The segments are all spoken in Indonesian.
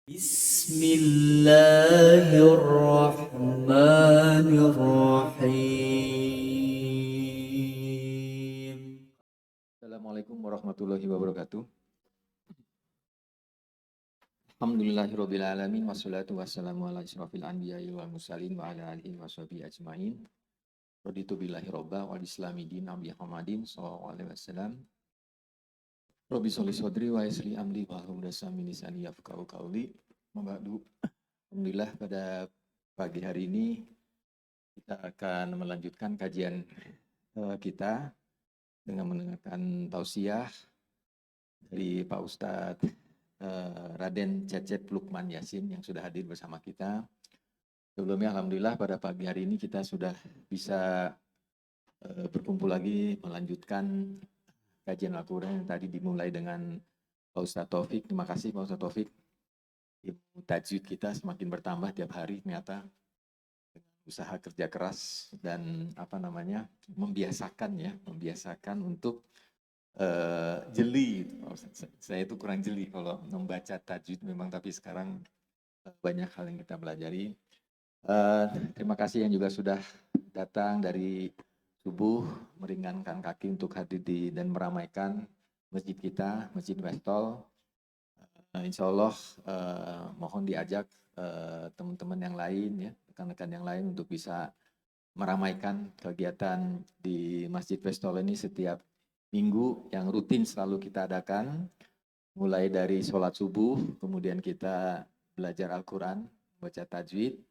Bismillahirrahmanirrahim. Assalamualaikum warahmatullahi wabarakatuh. Alhamdulillahirabbil alamin wassalatu wassalamu ala asyrofil anbiya'i wal mursalin wa ala alihi washabihi ajmain. Raditu billahi robba wal islami din Nabi Muhammadin sallallahu alaihi wasallam. Rabbi sholli sodri wa yassir amri wa hlul 'uqdatam min lisani yafqahu qawli. Mabadu. Alhamdulillah pada pagi hari ini kita akan melanjutkan kajian kita dengan mendengarkan tausiah dari Pak Ustadz Raden Cecep Lukman Yasin yang sudah hadir bersama kita. Sebelumnya alhamdulillah pada pagi hari ini kita sudah bisa berkumpul lagi melanjutkan kajian Al-Quran yang tadi dimulai dengan Pak Ustadz Taufik. Terima kasih Pak Ustadz Taufik. Ilmu tajwid kita semakin bertambah tiap hari ternyata dengan usaha kerja keras dan membiasakan untuk jeli. Saya itu kurang jeli kalau membaca tajwid memang, tapi sekarang banyak hal yang kita pelajari. Terima kasih yang juga sudah datang dari subuh meringankan kaki untuk hadir dan meramaikan masjid kita, Masjid Westol. Insya Allah mohon diajak teman-teman yang lain, ya, rekan-rekan yang lain untuk bisa meramaikan kegiatan di Masjid Westol ini setiap minggu yang rutin selalu kita adakan, mulai dari sholat subuh, kemudian kita belajar Al-Quran, baca tajwid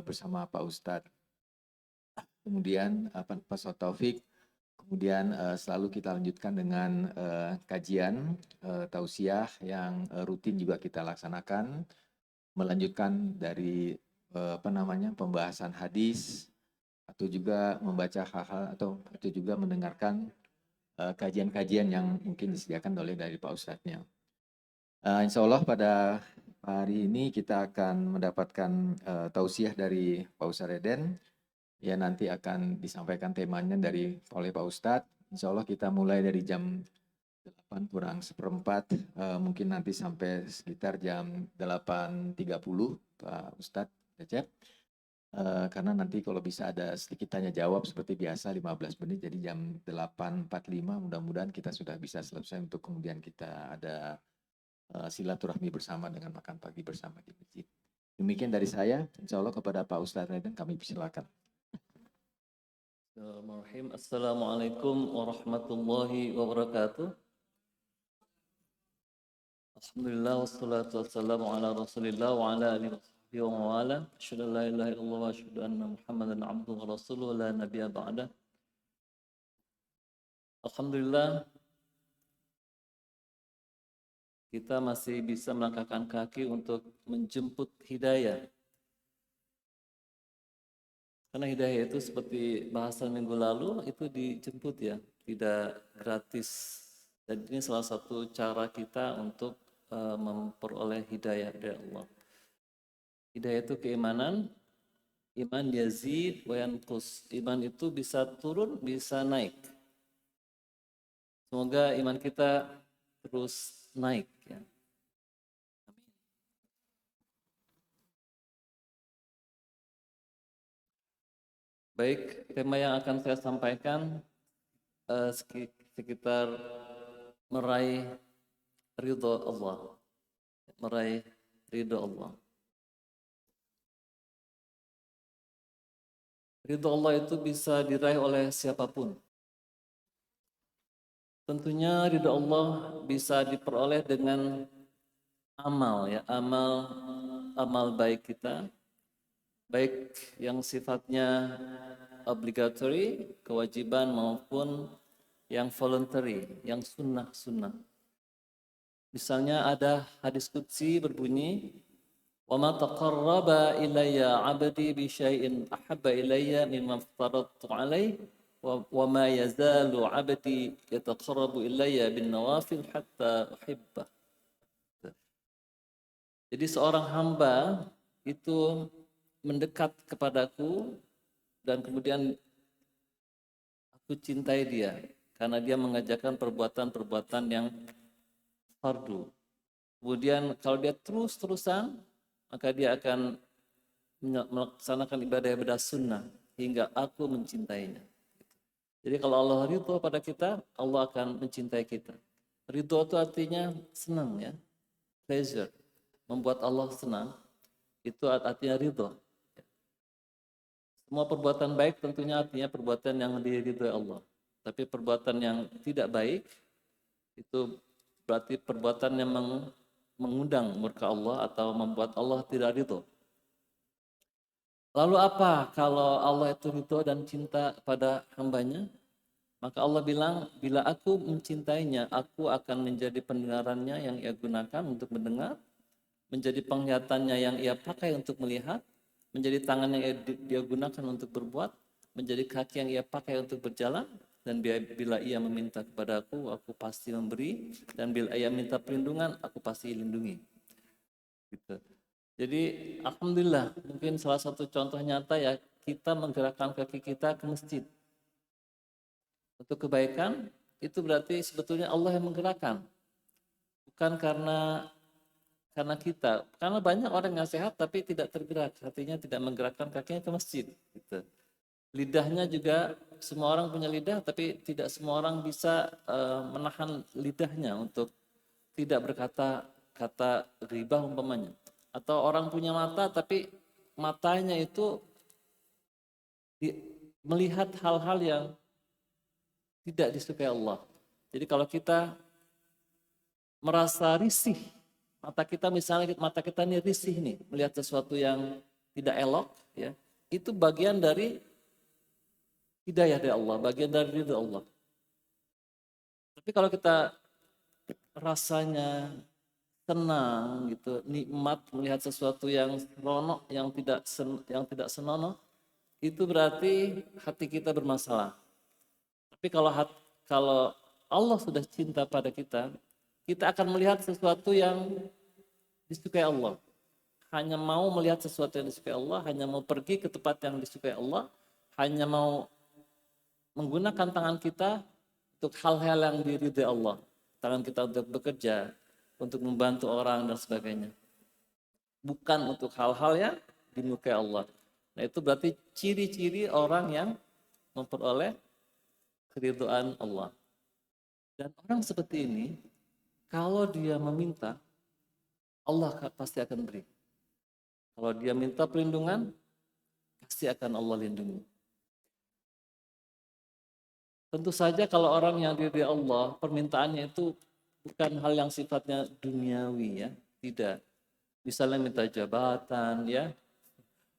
bersama Pak Ustadz, kemudian Pak Ustadz Taufik, kemudian selalu kita lanjutkan dengan kajian tausiah yang rutin juga kita laksanakan, melanjutkan dari pembahasan hadis, atau juga membaca hal-hal atau juga mendengarkan kajian-kajian yang mungkin disediakan dari Pak Ustadznya. Insya Allah pada hari ini kita akan mendapatkan tausiah dari Pak Ustadz Reden. Ya, nanti akan disampaikan temanya oleh Pak Ustadz. Insya Allah kita mulai dari jam 8 kurang seperempat, mungkin nanti sampai sekitar jam 8.30 Pak Ustadz Cecep. Karena nanti kalau bisa ada sedikit tanya jawab seperti biasa 15 menit, jadi jam 8.45 mudah-mudahan kita sudah bisa selesai untuk kemudian kita ada silaturahmi bersama dengan makan pagi bersama di masjid. Demikian dari saya, insya Allah kepada Pak Ustadz Reden kami persilakan. Bismillahirrahmanirrahim. Assalamualaikum warahmatullahi wabarakatuh. Alhamdulillah wassalatu wassalamu ala Rasulillah wa ala alihi wa mawala. Asyhadu an la ilaha illallah wa asyhadu anna Muhammadan abduhu wa rasuluhu la nabiyya ba'da. Alhamdulillah kita masih bisa melangkahkan kaki untuk menjemput hidayah. Karena hidayah itu seperti bahasan minggu lalu itu dijemput, ya, tidak gratis. Dan ini salah satu cara kita untuk memperoleh hidayah dari Allah. Hidayah itu keimanan, iman yazid wa yanqus. Iman itu bisa turun, bisa naik. Semoga iman kita terus naik, ya. Baik, tema yang akan saya sampaikan sekitar meraih ridho Allah. Meraih ridho Allah. Ridho Allah itu bisa diraih oleh siapapun. Tentunya ridho Allah bisa diperoleh dengan amal, ya, amal baik kita, baik yang sifatnya obligatory, kewajiban, maupun yang voluntary, yang sunnah-sunnah. Misalnya ada hadis qudsi berbunyi, "Wa ma taqarraba ilayya 'abdi bi syai'in ahabba ilayya mimma aftaradtu 'alaihi wa ma yazalu 'abdi yataqarrabu ilayya bin nawafil hatta uhibbah." Jadi seorang hamba itu mendekat kepadaku dan kemudian aku cintai dia karena dia mengerjakan perbuatan-perbuatan yang fardu. Kemudian kalau dia terus-terusan, maka dia akan melaksanakan ibadah-ibadah sunnah hingga aku mencintainya. Jadi kalau Allah ridho pada kita, Allah akan mencintai kita. Ridho itu artinya senang ya, pleasure. Membuat Allah senang, itu artinya ridho. Semua perbuatan baik tentunya artinya perbuatan yang diridhoi Allah. Tapi perbuatan yang tidak baik, itu berarti perbuatan yang mengundang murka Allah atau membuat Allah tidak ridho. Lalu apa kalau Allah itu ridho dan cinta pada hambanya? Maka Allah bilang, bila aku mencintainya, aku akan menjadi pendengarannya yang ia gunakan untuk mendengar, menjadi penglihatannya yang ia pakai untuk melihat, menjadi tangan yang dia gunakan untuk berbuat, menjadi kaki yang ia pakai untuk berjalan, dan bila ia meminta kepada aku pasti memberi, dan bila ia minta perlindungan, aku pasti lindungi. Gitu. Jadi alhamdulillah, mungkin salah satu contoh nyata ya, kita menggerakkan kaki kita ke masjid untuk kebaikan, itu berarti sebetulnya Allah yang menggerakkan, bukan karena kita. Karena banyak orang yang sehat tapi tidak tergerak, artinya tidak menggerakkan kakinya ke masjid. Gitu. Lidahnya juga, semua orang punya lidah, tapi tidak semua orang bisa menahan lidahnya untuk tidak berkata kata ghibah umpamanya. Atau orang punya mata tapi matanya itu melihat hal-hal yang tidak disukai Allah. Jadi kalau kita merasa risih, mata kita ini risih nih, melihat sesuatu yang tidak elok, ya, itu bagian dari hidayah dari Allah, bagian dari ridha Allah. Tapi kalau kita rasanya senang gitu, nikmat melihat sesuatu yang seronok, yang tidak senonoh, itu berarti hati kita bermasalah. Tapi kalau Allah sudah cinta pada kita, kita akan melihat sesuatu yang disukai Allah. Hanya mau melihat sesuatu yang disukai Allah, hanya mau pergi ke tempat yang disukai Allah, hanya mau menggunakan tangan kita untuk hal-hal yang diridhai Allah. Tangan kita untuk bekerja, untuk membantu orang dan sebagainya. Bukan untuk hal-hal yang dimurkai Allah. Nah itu berarti ciri-ciri orang yang memperoleh keridhaan Allah. Dan orang seperti ini, kalau dia meminta, Allah pasti akan beri. Kalau dia minta perlindungan, pasti akan Allah lindungi. Tentu saja kalau orang yang diridhai Allah, permintaannya itu bukan hal yang sifatnya duniawi ya, tidak. Misalnya minta jabatan ya,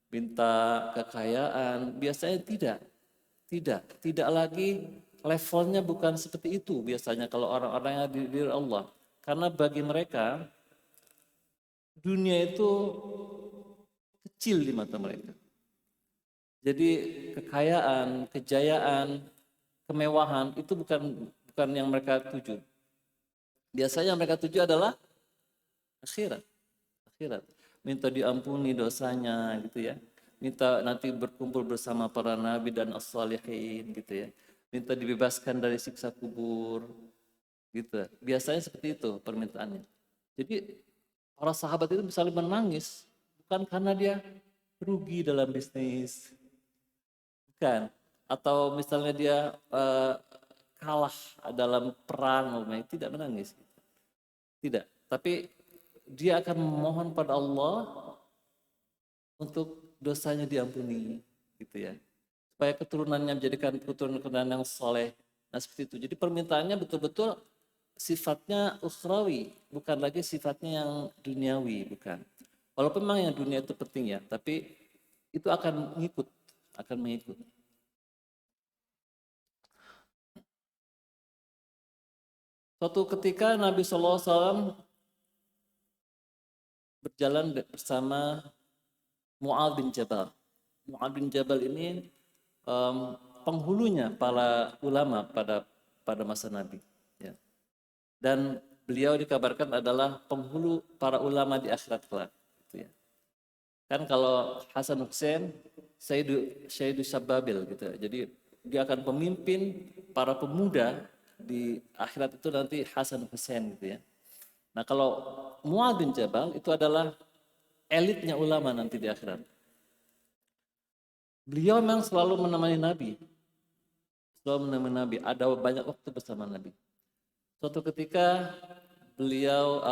minta kekayaan, biasanya tidak lagi levelnya bukan seperti itu biasanya kalau orang-orang yang diridhai Allah. Karena bagi mereka dunia itu kecil di mata mereka. Jadi kekayaan, kejayaan, kemewahan itu bukan yang mereka tuju. Biasanya yang mereka tuju adalah akhirat. Minta diampuni dosanya gitu ya. Minta nanti berkumpul bersama para nabi dan as-salihin gitu ya. Minta dibebaskan dari siksa kubur gitu. Biasanya seperti itu permintaannya. Jadi para sahabat itu misalnya menangis bukan karena dia rugi dalam bisnis, bukan, atau misalnya dia kalah dalam perang, tidak menangis, tidak. Tapi dia akan memohon pada Allah untuk dosanya diampuni, gitu ya, supaya keturunannya menjadikan keturunan yang soleh. Nah seperti itu. Jadi permintaannya betul-betul sifatnya ukhrawi, bukan lagi sifatnya yang duniawi, bukan. Walaupun memang yang dunia itu penting ya, tapi itu akan mengikut. Suatu ketika Nabi SAW berjalan bersama Mu'adz bin Jabal. Mu'adz bin Jabal ini penghulunya para ulama pada masa Nabi. Ya. Dan beliau dikabarkan adalah penghulu para ulama di akhirat kelak. Gitu ya. Kan kalau Hasan Hussein, Sayyidu Syababil gitu. Jadi dia akan pemimpin para pemuda di akhirat itu nanti Hasan Hussein gitu ya. Nah kalau Mu'adz bin Jabal itu adalah elitnya ulama nanti di akhirat. Beliau memang selalu menemani Nabi. Selalu menemani Nabi. Ada banyak waktu bersama Nabi. Suatu ketika beliau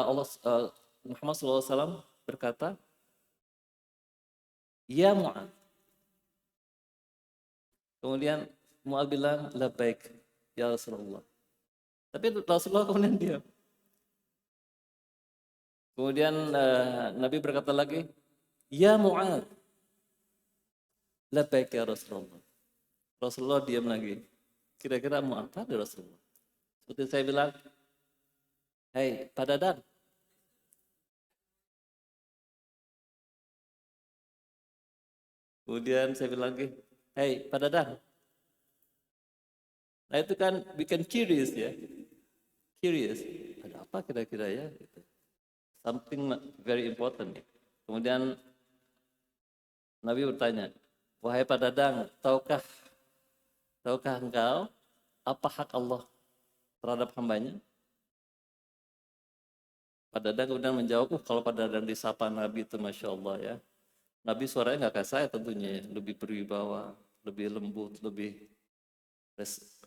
Muhammad SAW berkata, "Ya Mu'adz." Kemudian Mu'adz bilang, "Labbaik ya Rasulullah." Tapi Rasulullah kemudian diam. Kemudian Nabi berkata lagi, "Ya Mu'adz." Labbaik ya Rasulullah. Rasulullah diam lagi. Kira-kira mau apa dari Rasulullah? Seperti saya bilang, "Hei, Pak Dadan." Kemudian saya bilang lagi, "Hei, Pak Dadan." Nah itu kan bikin curious ya. Curious. Ada apa kira-kira ya? Gitu. Something very important. Kemudian Nabi bertanya, "Wahai Pak Dadang, tahukah engkau apa hak Allah terhadap hambanya?" Pak Dadang kemudian menjawab, kalau Pak Dadang disapa Nabi itu Masya Allah ya. Nabi suaranya nggak kayak saya tentunya ya. Lebih berwibawa, lebih lembut, lebih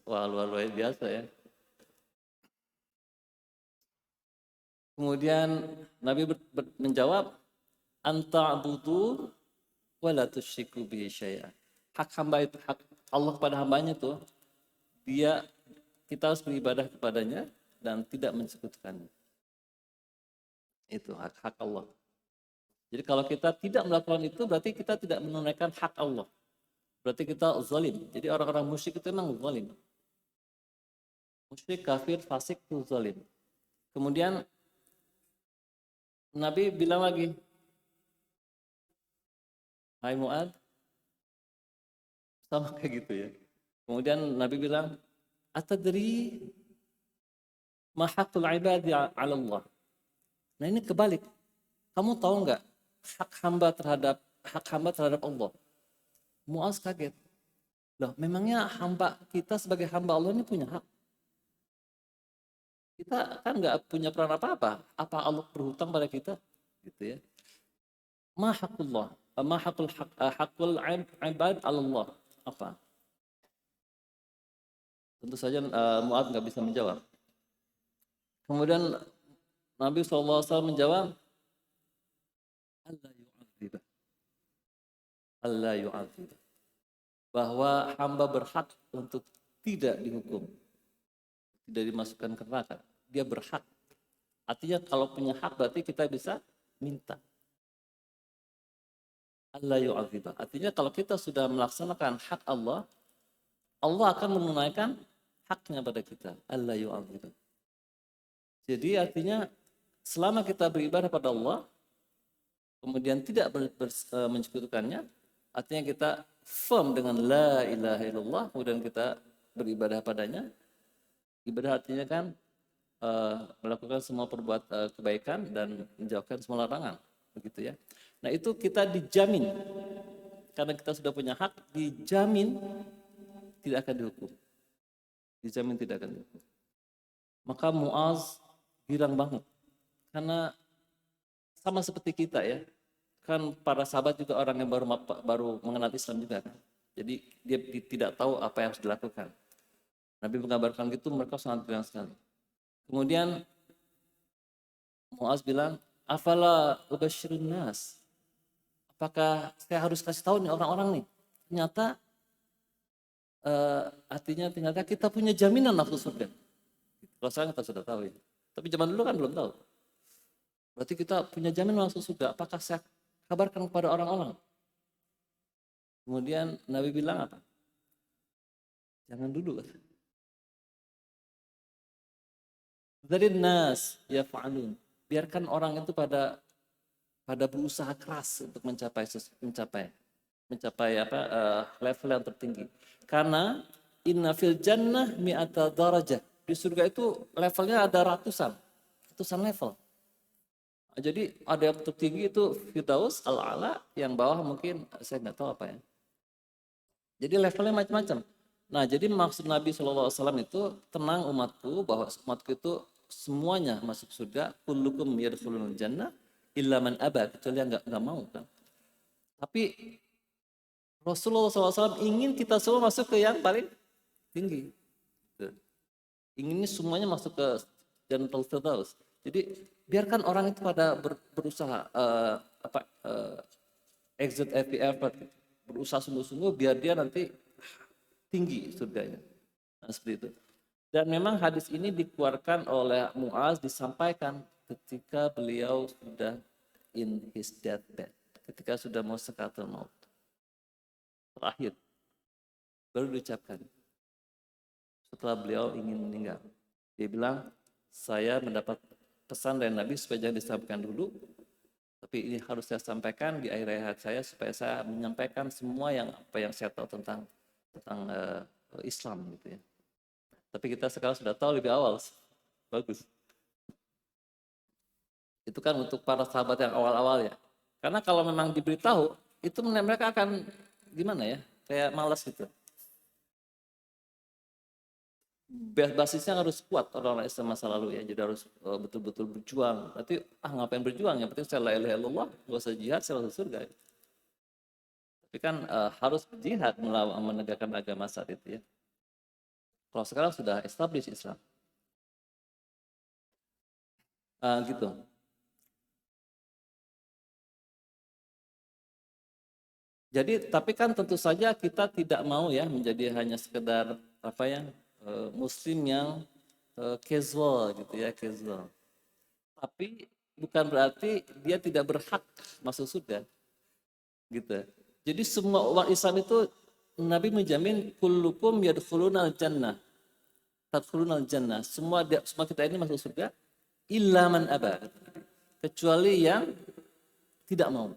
luar biasa ya. Kemudian Nabi menjawab, "Anta'budu wa la tusyriku bihi syai'an." Hak hamba itu, hak Allah kepada hambanya itu, kita harus beribadah kepadanya dan tidak mensekutukannya. Itu hak Allah. Jadi kalau kita tidak melakukan itu, berarti kita tidak menunaikan hak Allah. Berarti kita zalim. Jadi orang-orang musyrik itu memang zalim. Musyrik, kafir, fasik itu zalim. Kemudian Nabi bilang lagi, "Hai Mu'adz," sama kayak gitu ya. Kemudian Nabi bilang, "Atadri ma haqqul ibadi 'ala Allah?" Nah ini kebalik. Kamu tahu nggak hak hamba terhadap Allah? Mu'adz kaget. Loh, memangnya kita sebagai hamba Allah ini punya hak? Kita kan nggak punya peran apa-apa. Apa Allah berhutang pada kita? Gitu ya. Ma haqqullah, ma haqqul ibad 'ala Allah. Apa? Tentu saja Mu'adz nggak bisa menjawab. Kemudian Nabi SAW menjawab, Allah yu'adzibah. Bahwa hamba berhak untuk tidak dihukum, tidak dimasukkan ke neraka. Dia berhak. Artinya kalau punya hak berarti kita bisa minta. Allah yu'adzibah. Artinya kalau kita sudah melaksanakan hak Allah, Allah akan menunaikan haknya pada kita. Allah yu'adzibah. Jadi artinya selama kita beribadah pada Allah, kemudian tidak mensekutukannya, artinya kita firm dengan la ilaha illallah, kemudian kita beribadah padanya. Ibadah artinya kan melakukan semua kebaikan dan menjauhkan semua larangan, begitu ya. Nah itu kita dijamin, karena kita sudah punya hak, dijamin tidak akan dihukum. Dijamin tidak akan dihukum. Maka Mu'adz girang banget, karena sama seperti kita ya. Kan para sahabat juga orang yang baru mengenal Islam juga kan. Jadi dia tidak tahu apa yang harus dilakukan. Nabi mengabarkan gitu, mereka sangat girang sekali. Kemudian Mu'adz bilang, "Afala ubashirun nas?" Apakah saya harus kasih tahu nih orang-orang nih? Ternyata artinya ternyata kita punya jaminan masuk surga. Kalau sekarang kita sudah tahu ya. Tapi zaman dulu kan belum tahu. Berarti kita punya jaminan masuk surga. Apakah saya kabarkan kepada orang-orang? Kemudian Nabi bilang apa? Jangan dulu. Dari nas ya fa'alun. Biarkan orang itu pada berusaha keras untuk mencapai level yang tertinggi. Karena inna fil jannah mi'ata darajah. Di surga itu levelnya ada ratusan level. Jadi ada yang tertinggi itu Firdaus al-A'la, yang bawah mungkin saya nggak tahu apa ya. Jadi levelnya macam-macam. Nah jadi maksud Nabi SAW itu, tenang umatku, bahwa umatku itu semuanya masuk surga, kullukum yadkhulul jannah illa man aba, kecuali yang nggak mau kan. Tapi Rasulullah SAW ingin kita semua masuk ke yang paling tinggi. Gitu. Inginnya semuanya masuk ke Jannatul Firdaus. Jadi biarkan orang itu pada berusaha exert every effort, berusaha sungguh-sungguh biar dia nanti tinggi surganya. Nah, seperti itu. Dan memang hadis ini dikeluarkan oleh Muaz, disampaikan ketika beliau sudah in his deathbed, ketika sudah mau sakaratul maut terakhir, baru diucapkan setelah beliau ingin meninggal. Dia bilang, saya mendapat pesan dari Nabi supaya jangan disampaikan dulu, tapi ini harus saya sampaikan di akhir hayat saya supaya saya menyampaikan semua apa yang saya tahu tentang Islam gitu ya. Tapi kita sekarang sudah tahu lebih awal. Bagus. Itu kan untuk para sahabat yang awal-awal ya. Karena kalau memang diberitahu, itu mereka akan gimana ya? Kayak malas gitu. Basisnya harus kuat orang-orang Islam masa lalu ya. Jadi harus betul-betul berjuang. Berarti ngapain berjuang? Yang penting saya la ilaha illallah, enggak usah jihad, saya masuk surga. Tapi kan harus jihad menegakkan agama saat itu ya. Kalau sekarang sudah establish Islam. Gitu. Jadi, tapi kan tentu saja kita tidak mau ya menjadi hanya sekedar Muslim yang casual gitu ya, casual. Tapi bukan berarti dia tidak berhak masuk surga, gitu. Jadi semua umat Islam itu Nabi menjamin kullukum yadkhulunal jannah. Tadkhulunal jannah. Semua kita ini masuk surga illa man aba. Kecuali yang tidak mau.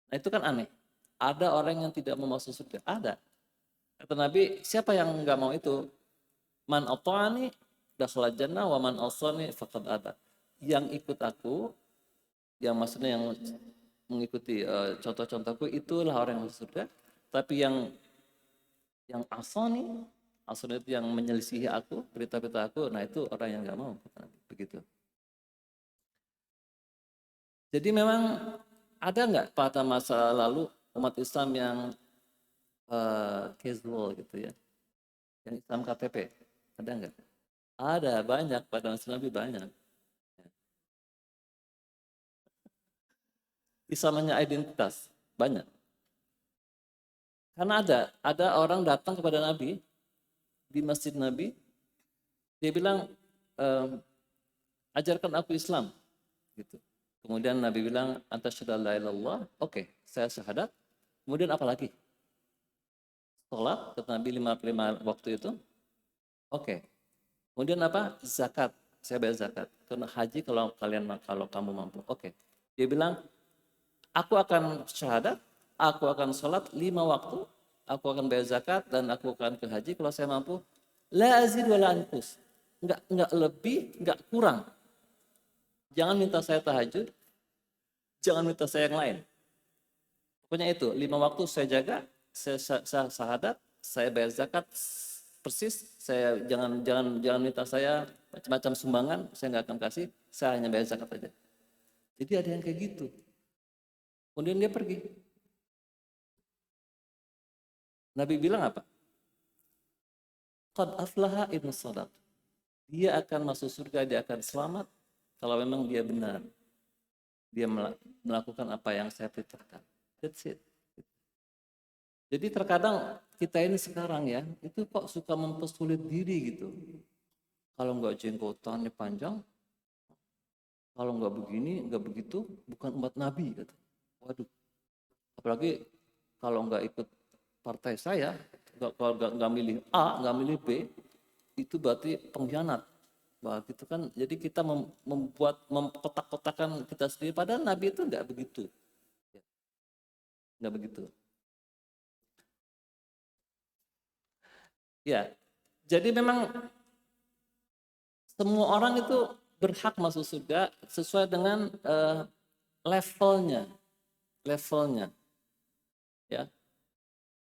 Nah, itu kan aneh. Ada orang yang tidak mau masuk surga. Ada. Kata Nabi, siapa yang enggak mau itu? Man ata'ani dakhala jannah wa man asani faqad aba. Yang ikut aku, yang maksudnya yang mengikuti contoh-contohku, itulah orang yang masuk surga. Tapi yang asani itu yang menyelisihi aku, berita-berita aku, nah itu orang yang nggak mau, begitu. Jadi memang ada nggak pada masa lalu umat Islam yang casual gitu ya, yang Islam KTP, ada nggak? Ada, banyak, pada masa Nabi banyak. Islamnya identitas, banyak. Karena ada orang datang kepada Nabi di masjid Nabi, dia bilang, ajarkan aku Islam, gitu. Kemudian Nabi bilang, anta syahada la ilaha illallah, oke, saya syahadat. Kemudian apa lagi? Sholat, kata Nabi 5 waktu itu, oke. Kemudian apa? Zakat, saya bayar zakat. Karena haji kalau kamu mampu, oke. Dia bilang, aku akan syahadat, aku akan sholat 5 waktu, aku akan bayar zakat, dan aku akan ke haji kalau saya mampu. La azid wa la anqus. Enggak lebih, enggak kurang. Jangan minta saya tahajud, jangan minta saya yang lain. Pokoknya itu, 5 waktu saya jaga, saya syahadat, saya bayar zakat persis, saya jangan minta saya macam-macam sumbangan, saya nggak akan kasih, saya hanya bayar zakat aja. Jadi ada yang kayak gitu. Kemudian dia pergi. Nabi bilang apa? Qad aflaha in shadaq. Dia akan masuk surga, dia akan selamat kalau memang dia benar. Dia melakukan apa yang saya perintahkan. That's it. Jadi terkadang kita ini sekarang ya, itu kok suka mempersulit diri gitu. Kalau nggak jenggotannya panjang, kalau nggak begini, nggak begitu, bukan umat Nabi gitu. Waduh, apalagi kalau nggak ikut partai saya, kalau nggak milih A, nggak milih B, itu berarti pengkhianat. Wah, gitu kan. Jadi kita mengkotak-kotakan kita sendiri. Padahal Nabi itu nggak begitu, nggak begitu. Ya, jadi memang semua orang itu berhak masuk surga sesuai dengan levelnya. Ya,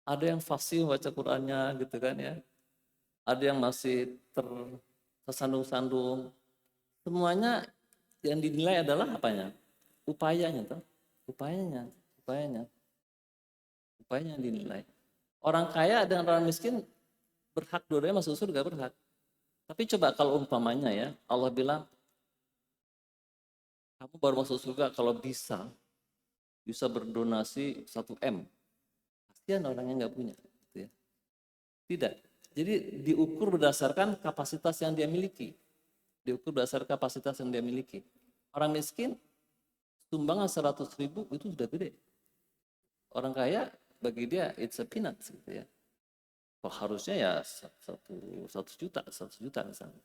ada yang fasih baca Qurannya gitu kan ya, ada yang masih tersandung-sandung. Semuanya yang dinilai adalah apanya? Upayanya, toh. Upayanya, upayanya, upayanya yang dinilai. Orang kaya dengan orang miskin berhak dua-duanya masuk surga, berhak. Tapi coba kalau umpamanya ya, Allah bilang kamu baru masuk surga kalau bisa berdonasi 1 M. Kasihan orang yang nggak punya, gitu ya. Tidak. Jadi diukur berdasarkan kapasitas yang dia miliki. Diukur berdasarkan kapasitas yang dia miliki. Orang miskin sumbangan 100.000 itu sudah gede. Orang kaya bagi dia it's a peanuts, gitu ya. Oh, harusnya ya 1 juta misalnya.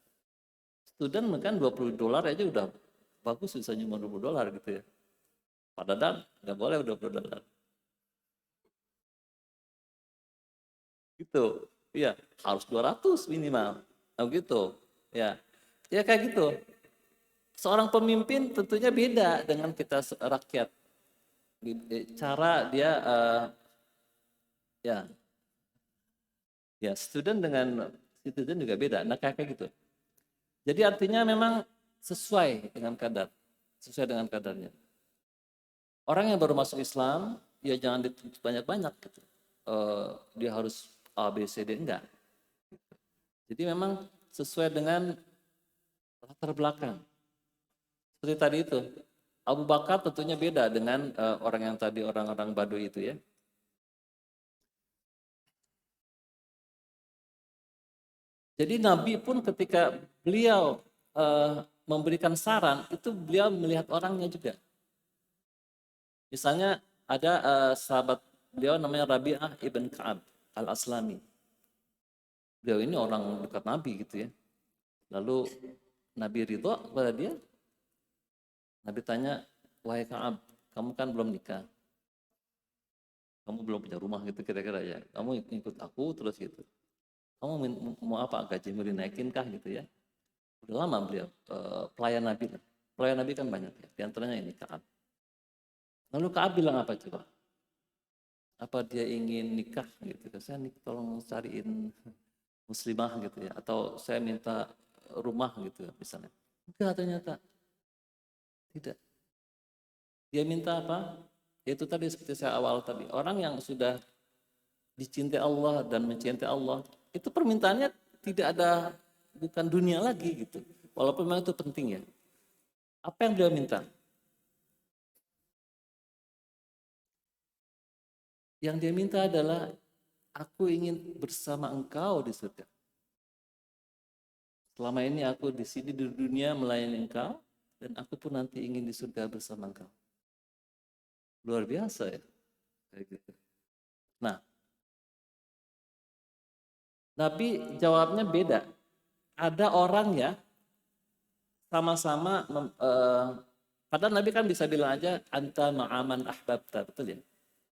Student kan $20 aja udah bagus, bisa nyumbang $20 gitu ya. Padahal nggak boleh $20. Gitu. Iya, harus 200 minimal. Nah, gitu. Ya. Ya kayak gitu. Seorang pemimpin tentunya beda dengan kita rakyat. Cara dia ya ya student dengan citizen juga beda. Nah, kayak gitu. Jadi artinya memang sesuai dengan kadar, sesuai dengan kadarnya. Orang yang baru masuk Islam, ya jangan dituntut banyak-banyak gitu. Dia harus A, B, C, D, enggak. Jadi memang sesuai dengan latar belakang. Seperti tadi itu, Abu Bakar tentunya beda dengan orang yang tadi orang-orang Baduy itu ya. Jadi Nabi pun ketika beliau memberikan saran, itu beliau melihat orangnya juga. Misalnya ada sahabat beliau namanya Rabi'ah ibn Ka'ab al-Aslami. Beliau ini orang dekat Nabi gitu ya. Lalu Nabi ridho kepada dia. Nabi tanya, wahai Ka'ab, kamu kan belum nikah. Kamu belum punya rumah gitu kira-kira ya. Kamu ikut aku terus gitu. Kamu mau apa? Gajimu dinaikin kah gitu ya. Udah lama beliau pelayan Nabi. Pelayan Nabi kan banyak ya. Di antaranya ini Ka'ab. Lalu Ka'ab bilang apa coba? Apa dia ingin nikah gitu? Saya nih tolong cariin muslimah gitu ya. Atau saya minta rumah gitu misalnya. Enggak, ternyata tidak. Dia minta apa? Itu tadi seperti saya awal tadi. Orang yang sudah dicintai Allah dan mencintai Allah, itu permintaannya tidak ada, bukan dunia lagi gitu. Walaupun memang itu penting ya. Apa yang beliau minta? Yang dia minta adalah, aku ingin bersama engkau di surga. Selama ini aku di sini di dunia melayani engkau, dan aku pun nanti ingin di surga bersama engkau. Luar biasa ya. Kayak gitu. Nah, Nabi jawabnya beda. Ada orang ya, sama-sama, padahal Nabi kan bisa bilang aja, anta ma'aman ahbabta, betul ya?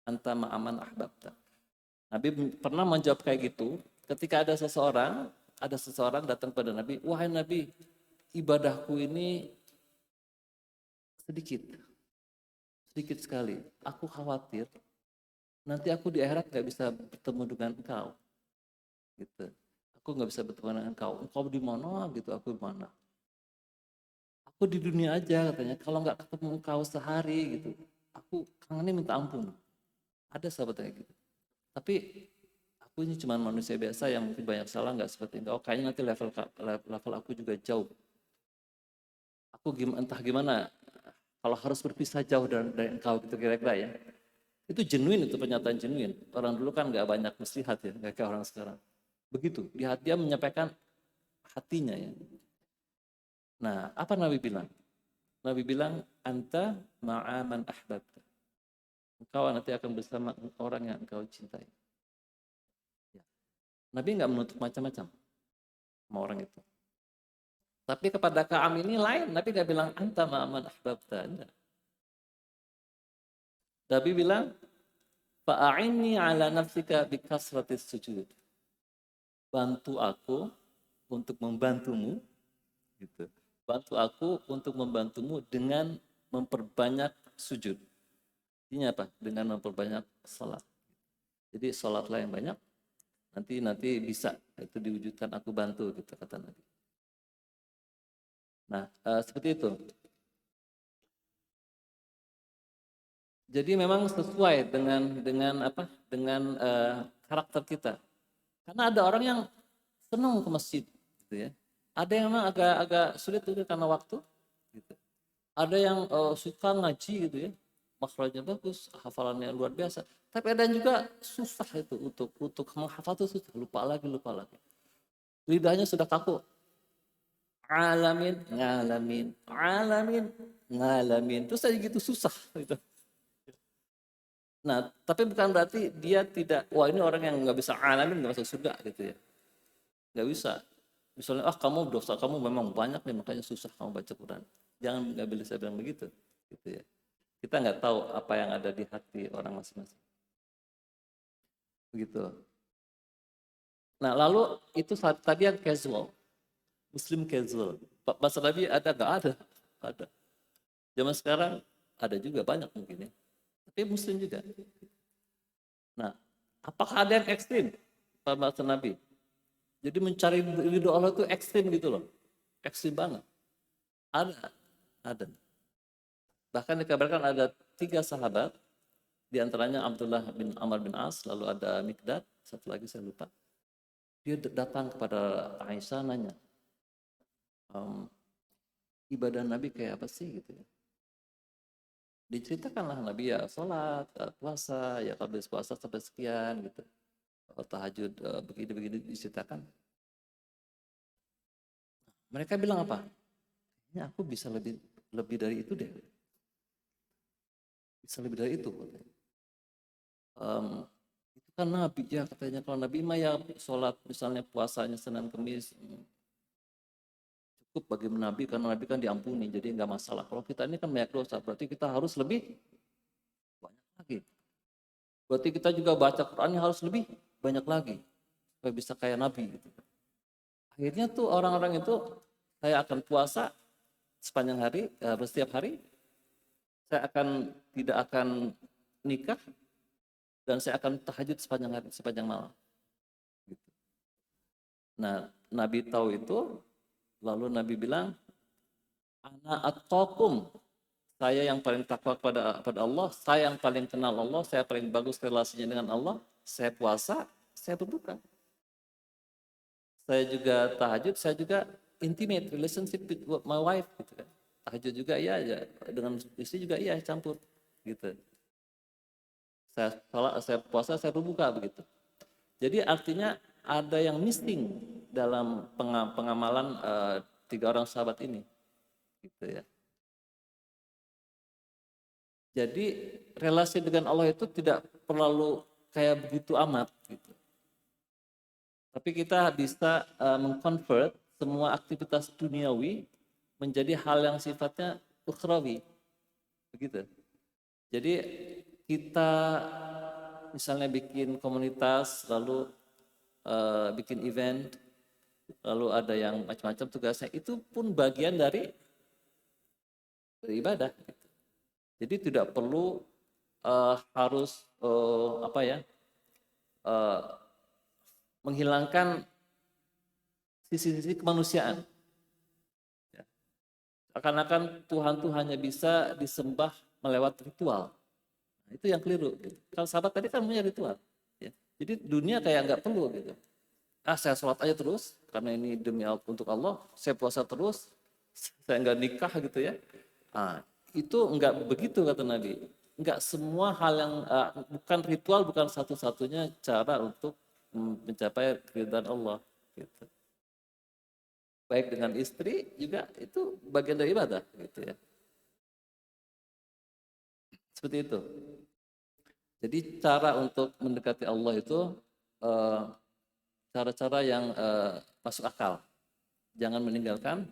Anta ma'aman ahbabta. Nabi pernah menjawab kayak gitu, ketika ada seseorang datang pada Nabi, wahai Nabi, ibadahku ini sedikit sekali. Aku khawatir, nanti aku di akhirat gak bisa bertemu dengan engkau. Gitu. Aku nggak bisa bertemu dengan engkau. Engkau di mana gitu, aku di mana. Aku di dunia aja katanya. Kalau nggak ketemu engkau sehari gitu, aku kangennya minta ampun. Ada sahabat kayak gitu. Tapi aku ini cuma manusia biasa yang mungkin banyak salah, nggak seperti engkau. Kayaknya nanti level aku juga jauh. Aku entah gimana. Kalau harus berpisah jauh dari engkau gitu kira-kira ya. Itu genuine, itu pernyataan genuine. Orang dulu kan nggak banyak nasihat ya, nggak kayak orang sekarang. Begitu, dia menyampaikan hatinya ya. Nah, apa Nabi bilang? Nabi bilang, anta ma'aman ahbabta. Engkau nanti akan bersama orang yang engkau cintai. Ya. Nabi nggak menutup macam-macam sama orang itu. Tapi kepada Ka'am ini lain. Nabi nggak bilang, anta ma'aman ahbabta. Enggak. Nabi bilang, fa'a'inni ala nafsika bikasratis sujud. Bantu aku untuk membantumu, gitu. Bantu aku untuk membantumu dengan memperbanyak sujud. Artinya apa? Dengan memperbanyak salat. Jadi salatlah yang banyak, nanti bisa itu diwujudkan, aku bantu gitu kata Nabi. Nah, seperti itu. Jadi memang sesuai dengan apa? Dengan karakter kita. Karena ada orang yang senang ke masjid, gitu ya. Ada yang memang agak sulit itu karena waktu, gitu. Ada yang suka ngaji gitu ya, makhrajnya bagus, hafalannya luar biasa. Tapi ada yang juga susah itu untuk menghafal itu susah, lupa lagi, lupa lagi. Lidahnya sudah kaku. Alamin, ngalamin, alamin, ngalamin. Terus aja gitu susah gitu. Nah, tapi bukan berarti dia tidak, wah ini orang yang nggak bisa alamin nggak masuk surga gitu ya. Nggak bisa. Misalnya, kamu dosa kamu memang banyak nih makanya susah kamu baca Quran. Jangan, nggak bisa bilang begitu, gitu ya. Kita nggak tahu apa yang ada di hati orang masing-masing. Begitu. Nah, lalu itu tadi yang casual, Muslim casual. Bahasa Nabi ada nggak? Ada. Zaman sekarang ada juga banyak mungkin ya. Tapi Muslim juga. Nah, apakah ada yang ekstrim? Bahasa Nabi. Jadi mencari ridho Allah itu ekstrim gitu loh. Ekstrim banget. Ada. Bahkan dikabarkan ada 3 sahabat, di antaranya Abdullah bin Amr bin As, lalu ada Mikdad, satu lagi saya lupa. Dia datang kepada Aisyah nanya, ibadah Nabi kayak apa sih gitu ya. Diceritakanlah Nabi ya sholat, puasa, ya kalau puasa sampai sekian gitu. Tahajud begini-begini diceritakan. Mereka bilang apa? Ya aku bisa lebih dari itu deh. Bisa lebih dari itu. Itu kan Nabi ya katanya, kalau Nabi mah ya sholat misalnya puasanya Senin Kemis cukup bagi Nabi karena Nabi kan diampuni jadi nggak masalah. Kalau kita ini kan banyak dosa berarti kita harus lebih banyak lagi. Berarti kita juga baca Qurannya harus lebih banyak lagi supaya bisa kayak Nabi gitu. Akhirnya tuh orang-orang itu, saya akan puasa sepanjang hari, setiap hari, saya tidak akan nikah, dan saya akan tahajud sepanjang hari, sepanjang malam. Gitu. Nah, Nabi tahu itu, lalu Nabi bilang, ana attaqum, saya yang paling takwa pada Allah, saya yang paling kenal Allah, saya paling bagus relasinya dengan Allah, saya puasa, saya berbuka. Saya juga tahajud, saya juga intimate relationship with my wife gitu kan. Tahajud juga iya, ya, dengan istri juga iya campur gitu. Saya puasa, saya berbuka begitu. Jadi artinya ada yang missing dalam pengamalan 3 orang sahabat ini, gitu ya. Jadi relasi dengan Allah itu tidak perlu kayak begitu amat, gitu. Tapi kita bisa mengkonvert semua aktivitas duniawi menjadi hal yang sifatnya ukhrawi, begitu. Jadi kita misalnya bikin komunitas, lalu bikin event, lalu ada yang macam-macam tugasnya, itu pun bagian dari beribadah. Gitu. Jadi tidak perlu harus menghilangkan sisi-sisi kemanusiaan. Ya. Akan-akan Tuhan tuh hanya bisa disembah melewat ritual. Nah, itu yang keliru. Gitu. Kalau sahabat tadi kan punya ritual. Ya. Jadi dunia kayak nggak perlu gitu. Saya sholat aja terus karena ini demi untuk Allah. Saya puasa terus. Saya nggak nikah gitu ya. Nah, itu nggak begitu kata Nabi. Nggak semua hal yang bukan ritual, bukan satu-satunya cara untuk mencapai keridhaan Allah. Gitu. Baik dengan istri juga itu bagian dari ibadah, gitu ya. Seperti itu. Jadi cara untuk mendekati Allah itu cara-cara yang masuk akal. Jangan meninggalkan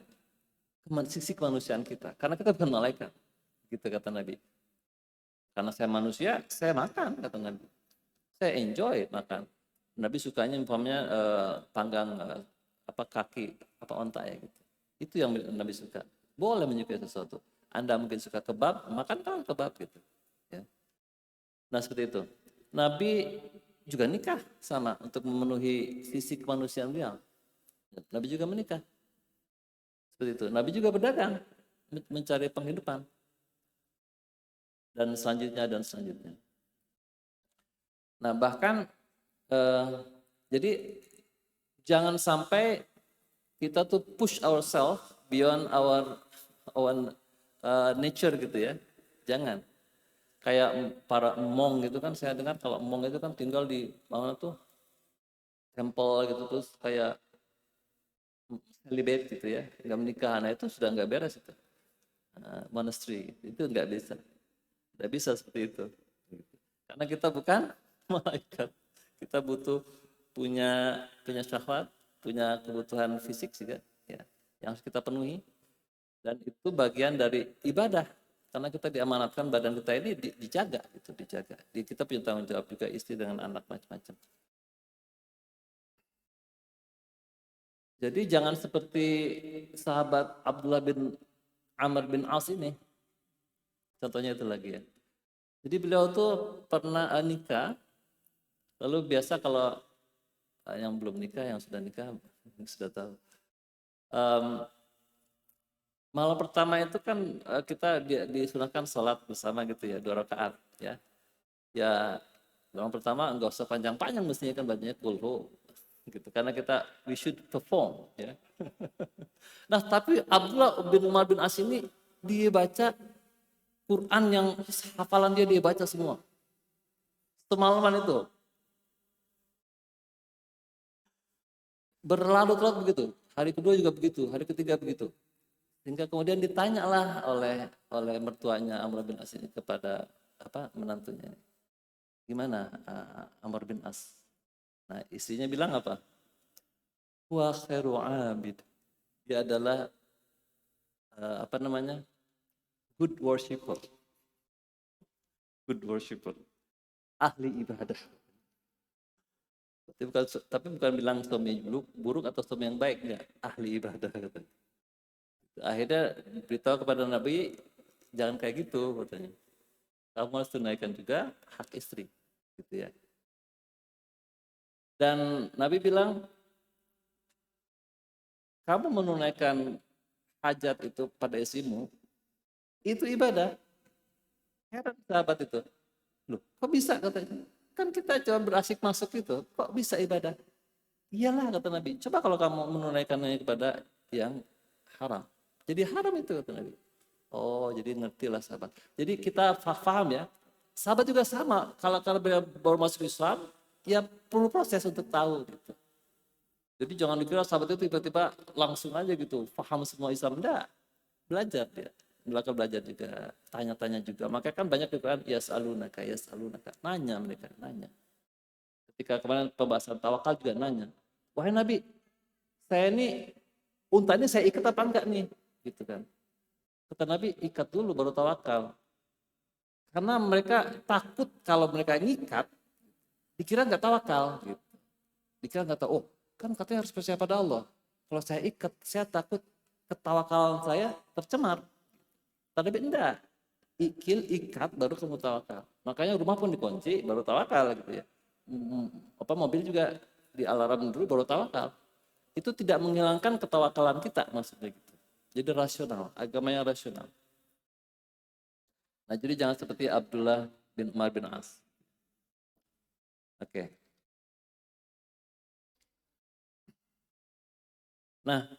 sisi kemanusiaan kita. Karena kita bukan malaikat, gitu kata Nabi. Karena saya manusia, saya makan, kata Nabi. Saya enjoy makan. Nabi sukanya umpamanya panggang kaki, onta ya gitu. Itu yang Nabi suka. Boleh menyukai sesuatu. Anda mungkin suka kebab, makan kan kebab gitu. Ya. Nah seperti itu. Nabi juga nikah sama untuk memenuhi sisi kemanusiaan beliau. Nabi juga menikah. Seperti itu. Nabi juga berdagang, mencari penghidupan, dan selanjutnya. Nah, bahkan jadi jangan sampai kita tuh push ourselves beyond our nature gitu ya. Jangan. Kayak para monk gitu kan, saya dengar kalau monk itu kan tinggal di mana tuh temple gitu, terus kayak celibate gitu ya, nggak menikah. Nah itu sudah nggak beres itu. Monastery itu nggak bisa seperti itu. Karena kita bukan malaikat, kita butuh punya syahwat, punya kebutuhan fisik juga, ya, yang harus kita penuhi, dan itu bagian dari ibadah. Karena kita diamanatkan badan kita ini dijaga, itu dijaga. Kita punya tanggung jawab juga, istri dengan anak macam-macam. Jadi jangan seperti sahabat Abdullah bin Amr bin As ini. Contohnya itu lagi ya. Jadi beliau tuh pernah nikah, lalu biasa kalau yang belum nikah, yang sudah nikah sudah tahu. Malam pertama itu kan kita disunahkan sholat bersama gitu ya, 2 rakaat ya. Ya malam pertama nggak usah panjang-panjang, mestinya kan bacanya kulhu gitu, karena we should perform ya. Nah tapi Abdullah bin Umar bin As ini dia baca Quran, yang hafalan dia baca semua semalaman itu, berlarut-larut begitu. Hari kedua juga begitu, hari ketiga begitu. Sehingga kemudian ditanyalah oleh mertuanya Amr bin As ini kepada menantunya. Gimana Amr bin As? Nah, istrinya bilang apa? Wa khairu abid. Dia adalah good worshipper. Good worshipper. Ahli ibadah. Tapi bukan bilang suami buruk atau suami yang baik, enggak. Ahli ibadah katanya. Akhirnya beritahu kepada Nabi, jangan kayak gitu katanya. Kamu harus tunaikan juga hak istri, gitu ya. Dan Nabi bilang, kamu menunaikan hajat itu pada istrimu, itu ibadah. Heran sahabat itu. Loh, kok bisa katanya? Kan kita coba berasik masuk itu, kok bisa ibadah? Iyalah kata Nabi, coba kalau kamu menunaikannya kepada yang haram. Jadi haram itu kata Nabi. Oh, jadi ngertilah sahabat. Jadi kita paham ya. Sahabat juga sama. Kalau baru masuk Islam, ya perlu proses untuk tahu gitu. Jadi jangan dikira sahabat itu tiba-tiba langsung aja gitu, paham semua Islam. Enggak. Belajar dia. Belajar juga, tanya-tanya juga. Makanya kan banyak di Quran, yas'alunaka. Nanya mereka, nanya. Ketika kemarin pembahasan tawakal juga nanya. Wahai Nabi, saya ini, unta ini saya ikat apa enggak nih? Gitu kan. Kata Nabi, ikat dulu baru tawakal. Karena mereka takut kalau mereka ngikat, dikira nggak tawakal. Gitu. Dikira nggak tahu, oh kan katanya harus percaya pada Allah. Kalau saya ikat, saya takut ketawakalan saya tercemar. Kata Nabi, enggak. Ikat baru kamu tawakal. Makanya rumah pun dikunci, baru tawakal gitu ya. Mobil juga di alarm dulu, baru tawakal. Itu tidak menghilangkan ketawakalan kita maksudnya gitu. Jadi rasional, agama yang rasional. Nah, jadi jangan seperti Abdullah bin Umar bin As. Oke. Nah,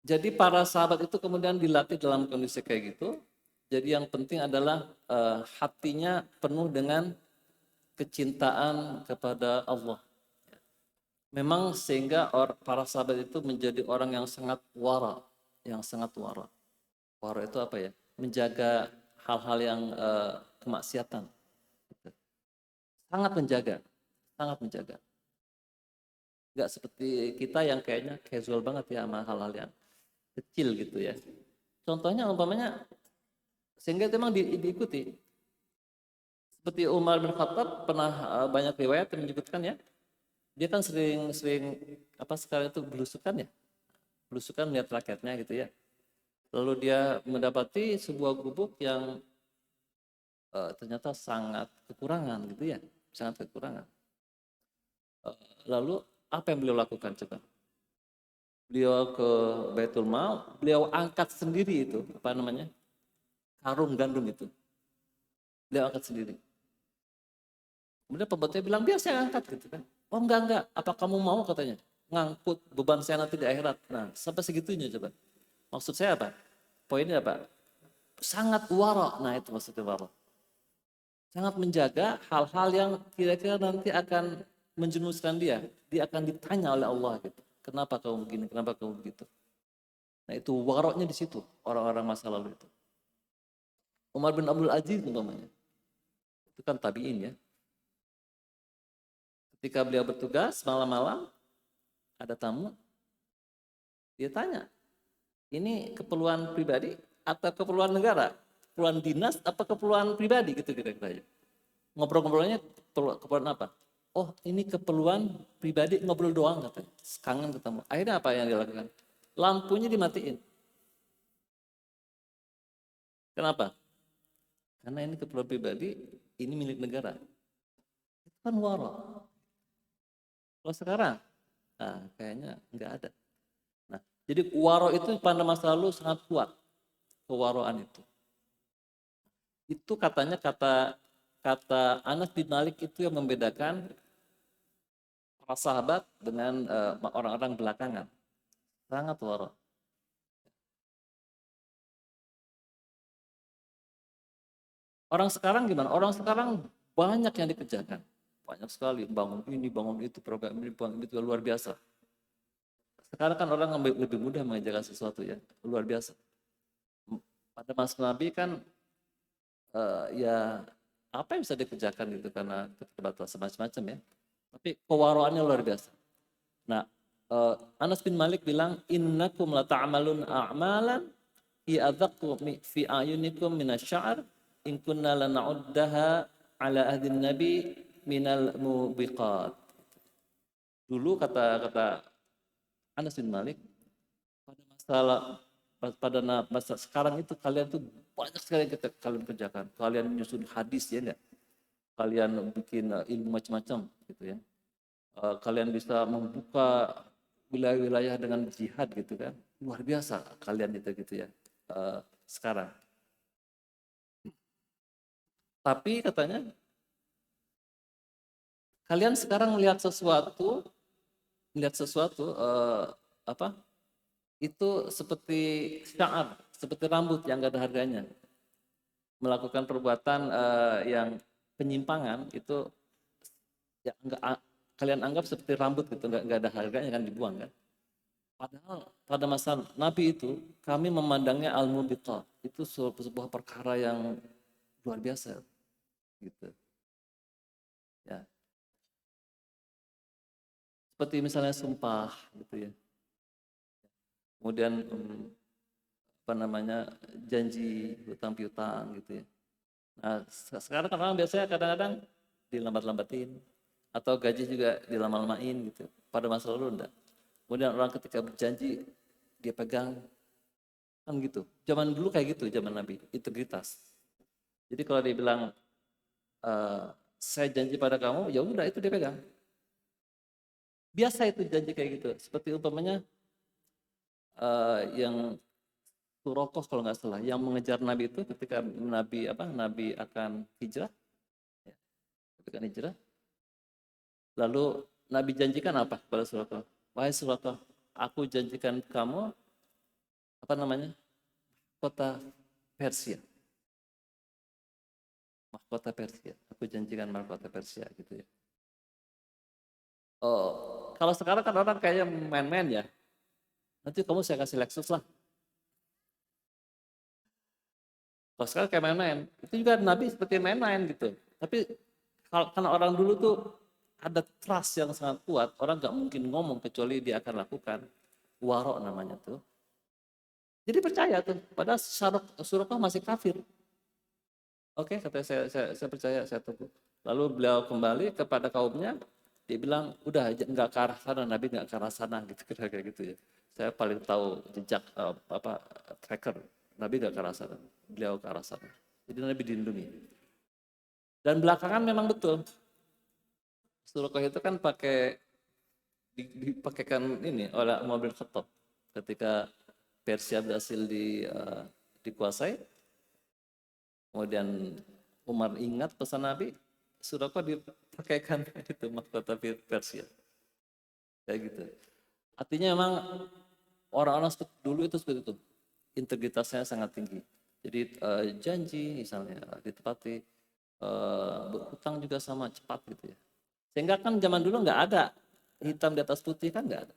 jadi para sahabat itu kemudian dilatih dalam kondisi kayak gitu. Jadi yang penting adalah hatinya penuh dengan kecintaan kepada Allah. Memang sehingga para sahabat itu menjadi orang yang sangat wara, Wara itu apa ya? Menjaga hal-hal yang kemaksiatan. Sangat menjaga. Enggak seperti kita yang kayaknya casual banget ya sama hal-hal yang kecil gitu ya. Contohnya umpamanya, sehingga itu memang diikuti. Seperti Umar bin Khattab pernah banyak riwayat yang menyebutkan ya, dia kan sering sekarang itu belusukan melihat rakyatnya gitu ya. Lalu dia mendapati sebuah gubuk yang ternyata sangat kekurangan gitu ya, lalu apa yang beliau lakukan coba? beliau ke Baitul Mal, beliau angkat sendiri itu, apa namanya, karung gandum itu. Beliau angkat sendiri. Kemudian pembantunya bilang, biar saya angkat gitu kan. Oh enggak, apa kamu mau katanya, ngangkut beban saya nanti di akhirat. Nah, sampai segitunya coba. Maksud saya apa? Poinnya apa? Sangat wara. Nah itu maksudnya wara. Sangat menjaga hal-hal yang kira-kira nanti akan menjerumuskan dia. Dia akan ditanya oleh Allah gitu. Kenapa kamu begini? Kenapa kamu begitu? Nah itu waroknya di situ orang-orang masa lalu itu. Umar bin Abdul Aziz umpamanya. Itu kan tabi'in ya. Ketika beliau bertugas malam-malam ada tamu, dia tanya, ini keperluan pribadi atau keperluan negara? Keperluan dinas atau keperluan pribadi gitu kira-kira. Ngobrol-ngobrolnya keperluan apa? Oh ini keperluan pribadi, ngobrol doang katanya. Kangen ketemu. Akhirnya apa yang dilakukan? Lampunya dimatiin. Kenapa? Karena ini keperluan pribadi, ini milik negara. Itu kan waro. Kalau sekarang, nah, kayaknya nggak ada. Nah, jadi waro itu pada masa lalu sangat kuat. Kewaroan itu. Itu katanya kata Anas bin Malik itu yang membedakan para sahabat dengan orang-orang belakangan. Sangat waro. Orang sekarang gimana? Orang sekarang banyak yang dikerjakan. Banyak sekali, bangun ini, bangun itu, program ini, bangun itu, luar biasa. Sekarang kan orang lebih mudah mengerjakan sesuatu ya, luar biasa. Pada masa Nabi kan ya apa yang bisa dikerjakan gitu karena keterbatasan macam-macam ya. Tapi kewaroannya luar biasa. Nah, Anas bin Malik bilang, innakum la ta'malun a'malan i'adzaqu fi ayunikum minasy-sya'r in kunna lana'uddaha ala ahdin nabi minal mubiqat. Dulu kata Anas bin Malik, pada masa sekarang itu kalian tuh banyak sekali yang kalian kerjakan. Kalian nyusun hadis ya enggak? Kalian bikin ilmu macam-macam gitu ya. Kalian bisa membuka wilayah-wilayah dengan jihad gitu kan. Luar biasa kalian itu gitu ya. Sekarang. Tapi katanya kalian sekarang melihat sesuatu apa? Itu seperti sya'r, seperti rambut yang gak ada harganya. Melakukan perbuatan yang penyimpangan itu ya kalian anggap seperti rambut gitu, nggak ada harganya kan, dibuang kan. Padahal pada masa Nabi itu kami memandangnya al-mubiqah, itu sebuah perkara yang luar biasa gitu. Ya. Seperti misalnya sumpah gitu ya. Kemudian apa namanya, janji hutang piutang gitu ya. Nah, sekarang kan orang biasanya kadang-kadang dilambat-lambatin atau gaji juga dilama-lamain gitu. Pada masa lalu enggak. Kemudian orang ketika berjanji dia pegang kan gitu. Zaman dulu kayak gitu, zaman Nabi, integritas. Jadi kalau dia bilang saya janji pada kamu, ya udah itu dia pegang. Biasa itu janji kayak gitu. Seperti umpamanya yang Suraqah kalau nggak salah, yang mengejar Nabi itu ketika Nabi akan hijrah, ya, ketika hijrah, lalu Nabi janjikan apa kepada Suraqah? Wahai Suraqah, aku janjikan kamu apa namanya, kota Persia, mahkota Persia. Aku janjikan mahkota Persia gitu ya. Oh, kalau sekarang kan orang kayaknya main-main ya. Nanti kamu saya kasih Lexus lah. Kalau sekarang kayak main-main, itu juga Nabi seperti main-main gitu. Tapi karena orang dulu tuh ada trust yang sangat kuat, orang nggak mungkin ngomong kecuali dia akan lakukan. Waro namanya tuh. Jadi percaya tuh, padahal Suraqah masih kafir. Oke, kata saya percaya, saya tunggu. Lalu beliau kembali kepada kaumnya, dia bilang, udah nggak ke arah sana, Nabi nggak ke arah sana, gitu kayak gitu ya. Saya paling tahu jejak tracker, Nabi nggak ke arah sana, beliau ke arah sana. Jadi Nabi dilindungi. Dan belakangan memang betul, Suraqah itu kan dipakaikan ini oleh Umar bin Khattab. Ketika Persia berhasil dikuasai, kemudian Umar ingat pesan Nabi, sudah kok dipakaikan itu mahkota Persia. Kayak gitu. Artinya memang orang-orang dulu itu seperti itu. Integritasnya sangat tinggi. Jadi janji misalnya ditepati, berhutang juga sama cepat gitu ya. Sehingga kan zaman dulu nggak ada hitam di atas putih, kan nggak ada.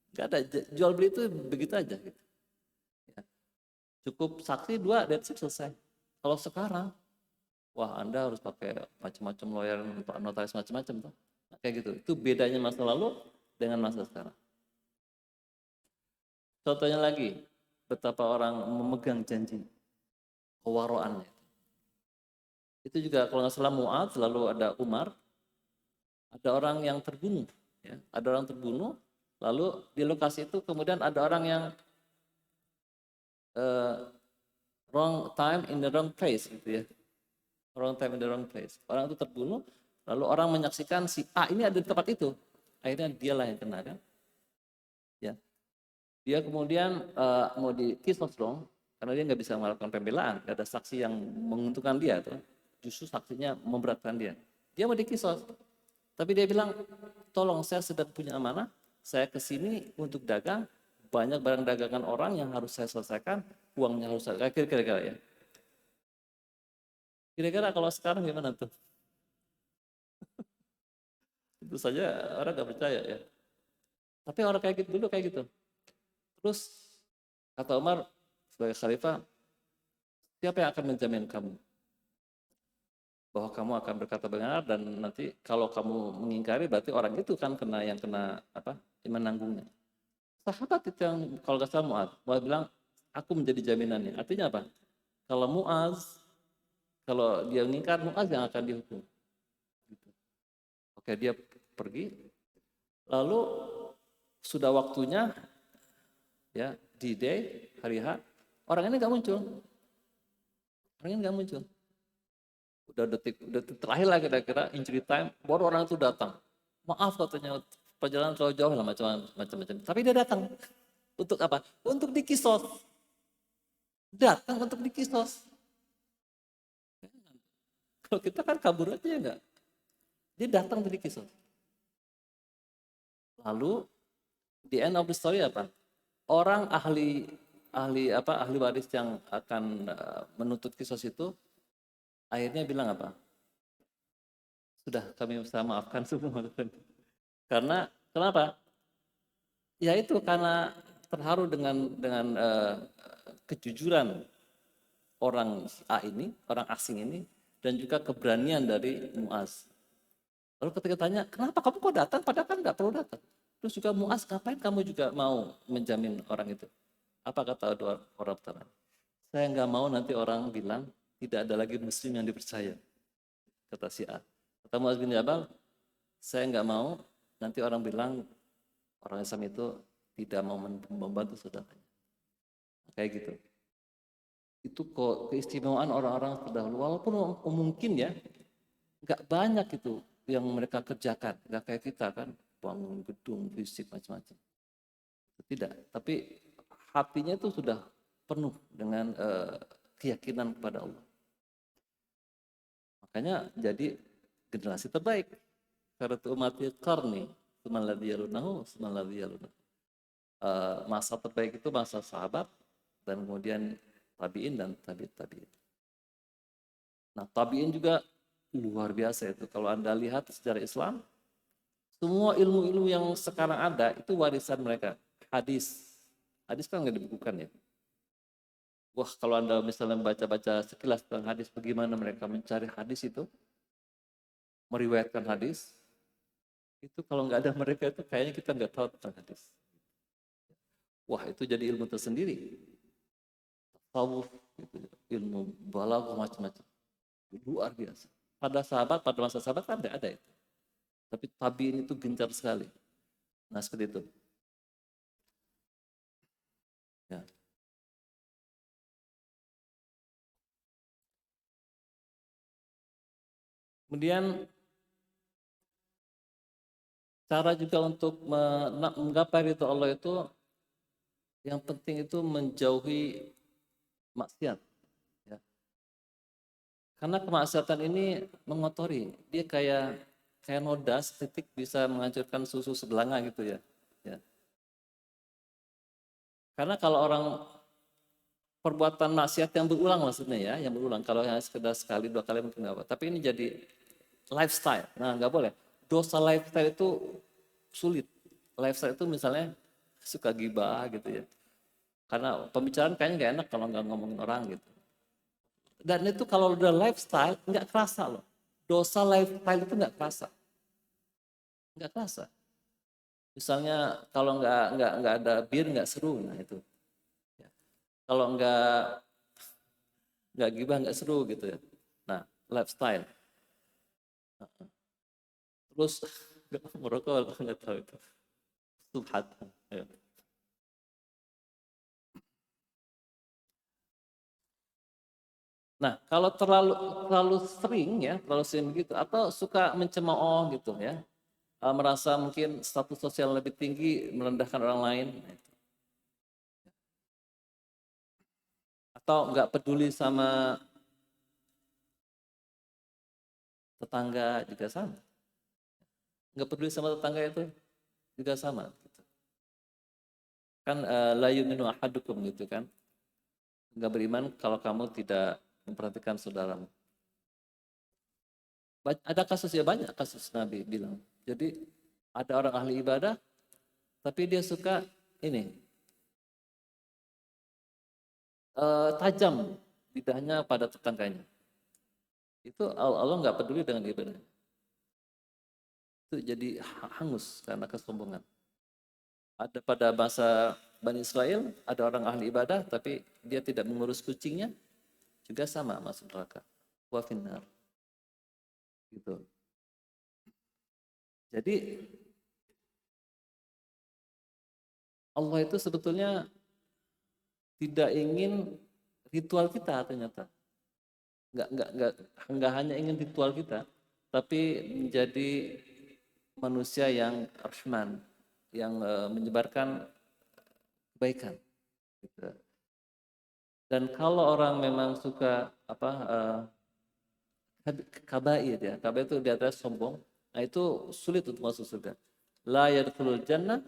Nggak ada, jual beli itu begitu aja gitu. Ya. Cukup saksi 2, that's it, selesai. Kalau sekarang, wah Anda harus pakai macam-macam lawyer, notaris macam-macam tuh. Nah, kayak gitu. Itu bedanya masa lalu dengan masa sekarang. Contohnya lagi, betapa orang memegang janji, kewaroannya. Itu juga kalau nggak salah Mu'adz, lalu ada Umar, ada orang yang terbunuh. Ya. Ada orang terbunuh, lalu di lokasi itu kemudian ada orang yang wrong time in the wrong place gitu ya. Wrong time in the wrong place. Orang itu terbunuh, lalu orang menyaksikan si A ini ada di tempat itu. Akhirnya dialah yang kena kan. Ya. Dia kemudian mau dikisos dong, karena dia nggak bisa melakukan pembelaan, nggak ada saksi yang menguntungkan dia tuh. Justru saksinya memberatkan dia. Dia mau dikisos, tapi dia bilang, tolong saya sedang punya amanah, saya kesini untuk dagang, banyak barang dagangan orang yang harus saya selesaikan, uangnya harus saya, kira-kira ya. Kira-kira kalau sekarang gimana tuh? Itu saja orang nggak percaya ya. Tapi orang kayak gitu dulu kayak gitu. Terus kata Umar sebagai khalifah, siapa yang akan menjamin kamu bahwa kamu akan berkata benar, dan nanti kalau kamu mengingkari berarti orang itu kan yang kena apa? Menanggungnya. Sahabat itu yang kalau nggak salah Mu'adz bilang, aku menjadi jaminannya. Artinya apa? Kalau dia mengingkar, Mu'adz yang akan dihukum. Gitu. Oke, dia pergi. Lalu sudah waktunya ya D-Day, hari H, orang ini nggak muncul. Udah detik terakhir lah kira-kira injury time, baru orang itu datang. Maaf katanya, perjalanan terlalu jauh lah macam-macam. Tapi dia datang untuk apa? Untuk dikisos. Datang untuk dikisos. Kalau kita kan kabur aja ya enggak. Dia datang untuk dikisos. Lalu di end of the story apa? Orang ahli waris yang akan menuntut kisos itu akhirnya bilang apa? Sudah, kami bisa maafkan semua. Karena kenapa? Ya itu karena terharu dengan kejujuran orang A ini, orang asing ini, dan juga keberanian dari Mu'adz. Lalu ketika tanya, kenapa kamu kok datang? Padahal kan nggak perlu datang. Terus juga Mu'adz, ngapain kamu juga mau menjamin orang itu? Apa kata dua orang pertama? Saya nggak mau nanti orang bilang tidak ada lagi muslim yang dipercaya. Kata si A. Kata Mu'adz bin Jabal, saya nggak mau nanti orang bilang orang Islam itu tidak mau membantu saudaranya. Kayak gitu. Itu kok keistimewaan orang-orang terdahulu. Walaupun mungkin ya, nggak banyak itu yang mereka kerjakan. Nggak kayak kita kan, bangun gedung, fisik, macam-macam. Tidak, tapi hatinya itu sudah penuh dengan keyakinan kepada Allah. Makanya jadi generasi terbaik. Karena umatnya qarni, masa terbaik itu masa sahabat, dan kemudian tabi'in dan tabi'in. Nah, tabi'in juga luar biasa itu. Kalau Anda lihat sejarah Islam, semua ilmu-ilmu yang sekarang ada itu warisan mereka. Hadis kan nggak dibukukan ya. Wah, kalau Anda misalnya baca-baca sekilas tentang hadis, bagaimana mereka mencari hadis itu, meriwayatkan hadis, itu kalau nggak ada mereka itu kayaknya kita nggak tahu tentang hadis. Wah, itu jadi ilmu tersendiri. Tasawuf, gitu, ilmu balaghah, macam-macam. Luar biasa. Pada masa sahabat kan ada itu. Tapi tabi'in itu gencar sekali. Nah, seperti itu. Ya. Kemudian cara juga untuk menggapai ridho Allah itu Yang penting itu menjauhi maksiat. Ya. Karena kemaksiatan ini mengotori. Dia kayak noda setitik bisa menghancurkan susu sebelanga gitu ya. Ya. Karena kalau orang perbuatan maksiat yang berulang maksudnya ya, yang berulang. Kalau hanya sekedar sekali, 2 kali mungkin nggak apa. Tapi ini jadi lifestyle. Nah, nggak boleh. Dosa lifestyle itu sulit. Lifestyle itu misalnya suka gibah gitu ya. Karena pembicaraan kayaknya nggak enak kalau nggak ngomongin orang gitu. Dan itu kalau udah lifestyle nggak kerasa loh. Dosa lifestyle itu nggak kerasa. Misalnya kalau nggak ada bir nggak seru, nah itu. Ya. Kalau nggak gibah nggak seru gitu ya. Nah, lifestyle. Terus merokok nggak tahu itu. Subhat. Ya. Nah, kalau terlalu sering ya, terlalu sering begitu, atau suka mencemooh gitu ya, merasa mungkin status sosial lebih tinggi, merendahkan orang lain, nah itu. Atau nggak peduli sama tetangga juga sama. Nggak peduli sama tetangga itu juga sama. Gitu. Kan la yu'minu ahadukum gitu kan. Nggak beriman kalau kamu tidak memperhatikan saudaramu. Ada kasus ya, banyak kasus Nabi bilang. Jadi ada orang ahli ibadah, tapi dia suka ini tajam lidahnya pada tetangganya. Itu Allah nggak peduli dengan ibadah. Itu jadi hangus karena kesombongan. Ada pada masa Bani Israel, ada orang ahli ibadah, tapi dia tidak mengurus kucingnya, juga sama masuk neraka. Wa finnar. Gitu. Jadi Allah itu sebetulnya tidak ingin ritual kita ternyata. Nggak hanya ingin ritual kita, tapi menjadi manusia yang rahman, yang menyebarkan kebaikan. Gitu. Dan kalau orang memang suka kabair ya, kabair itu di atas sombong, nah itu sulit untuk masuk surga. La yadkhulul jannah,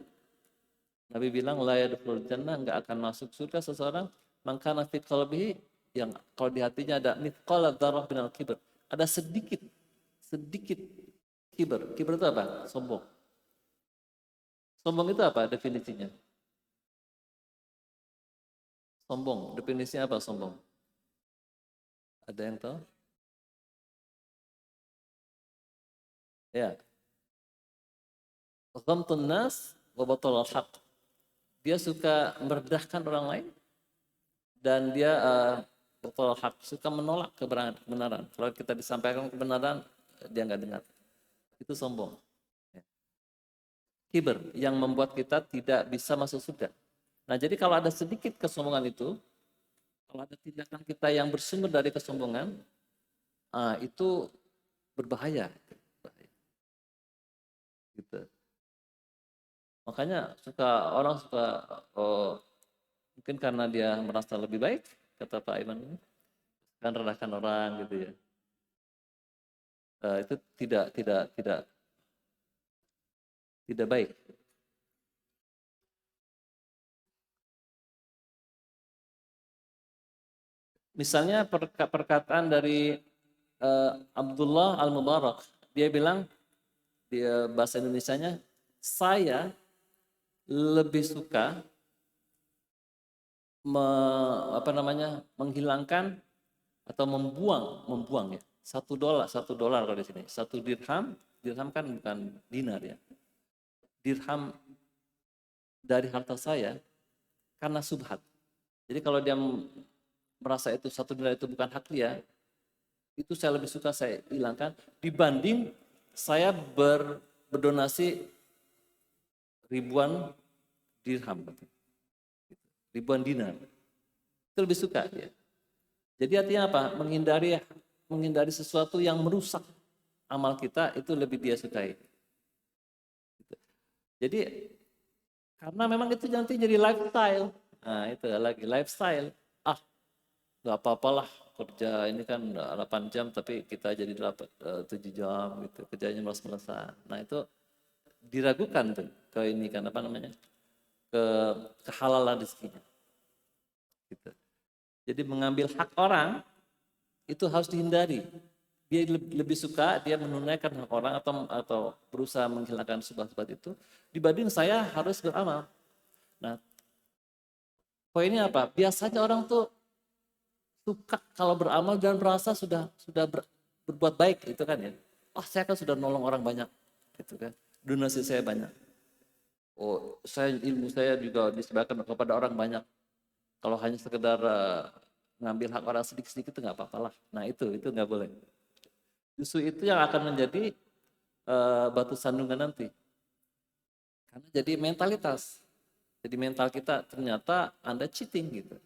Nabi bilang la yadkhulul jannah, enggak akan masuk surga seseorang mangkana fi qalbihi, yang kalau di hatinya ada mithqala dzarrah minal kibr, ada sedikit kibr. Kibr itu apa? Sombong. Sombong itu apa definisinya? Sombong, definisinya apa sombong? Ada yang tahu? Ya. Ghamtun nas wa batalul haq. Dia suka merendahkan orang lain dan dia batalul haq, suka menolak kebenaran. Kalau kita disampaikan kebenaran, dia nggak dengar. Itu sombong. Kiber yang membuat kita tidak bisa masuk surga. Nah, jadi kalau ada sedikit kesombongan itu, kalau ada tindakan kita yang bersumber dari kesombongan, itu berbahaya. Gitu. Makanya orang suka mungkin karena dia merasa lebih baik, kata Pak Iman ini, kan rendahkan orang gitu ya. Itu tidak baik. Misalnya perkataan dari Abdullah Al-Mubarak, dia bilang di bahasa Indonesianya, saya lebih suka menghilangkan atau membuang ya, $1 kalau di sini, 1 dirham kan bukan dinar ya, dirham dari harta saya karena subhat. Jadi kalau dia merasa itu 1 dinar itu bukan hak dia, itu saya lebih suka saya hilangkan dibanding saya berdonasi ribuan dirham, ribuan dinar. Itu lebih suka ya. Jadi artinya apa? Menghindari sesuatu yang merusak amal kita, itu lebih dia sukai. Jadi karena memang itu nanti jadi lifestyle. Nah itu lagi lifestyle. Ah nggak apa-apalah kerja ini kan 8 jam tapi kita jadi 7 jam gitu kerjanya malas-malasan. Nah itu diragukan tuh ke ini kan apa namanya ke kehalalan rezekinya gitu. Jadi mengambil hak orang itu harus dihindari. Dia lebih suka dia menunaikan hak orang atau berusaha menghilangkan sebab-sebab itu dibanding saya harus beramal. Nah, poinnya apa? Biasanya orang tuh suka kalau beramal dan merasa berbuat baik itu kan ya. Oh, saya kan sudah nolong orang banyak gitu kan. Donasi saya banyak. Oh, ilmu saya juga disebarkan kepada orang banyak. Kalau hanya sekedar ngambil hak orang sedikit-sedikit itu nggak apa-apa lah. Nah itu nggak boleh. Justru itu yang akan menjadi batu sandungan nanti. Karena jadi mentalitas. Jadi mental kita ternyata Anda cheating gitu.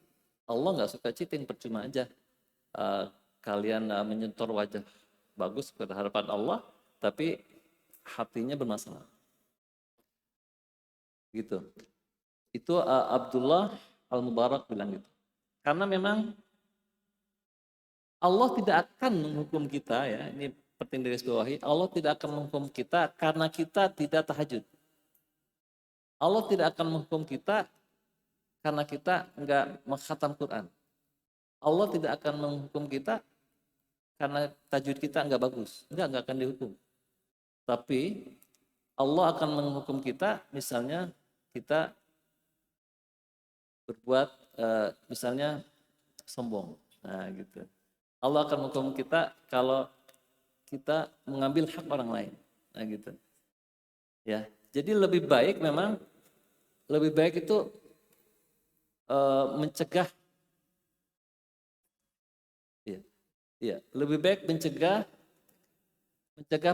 Allah nggak suka cheating, percuma aja. Kalian menyentor wajah bagus pada hadapan Allah, tapi hatinya bermasalah. Gitu. Itu Abdullah Al-Mubarak bilang gitu. Karena memang Allah tidak akan menghukum kita ya, ini penting digarisbawahi, Allah tidak akan menghukum kita karena kita tidak tahajud. Allah tidak akan menghukum kita karena kita enggak mengkhatam Quran. Allah tidak akan menghukum kita karena tajwid kita enggak bagus. Enggak akan dihukum. Tapi Allah akan menghukum kita misalnya kita berbuat misalnya sombong. Nah, gitu. Allah akan menghukum kita kalau kita mengambil hak orang lain. Nah, gitu. Ya. Jadi lebih baik itu mencegah, ya, ya, lebih baik mencegah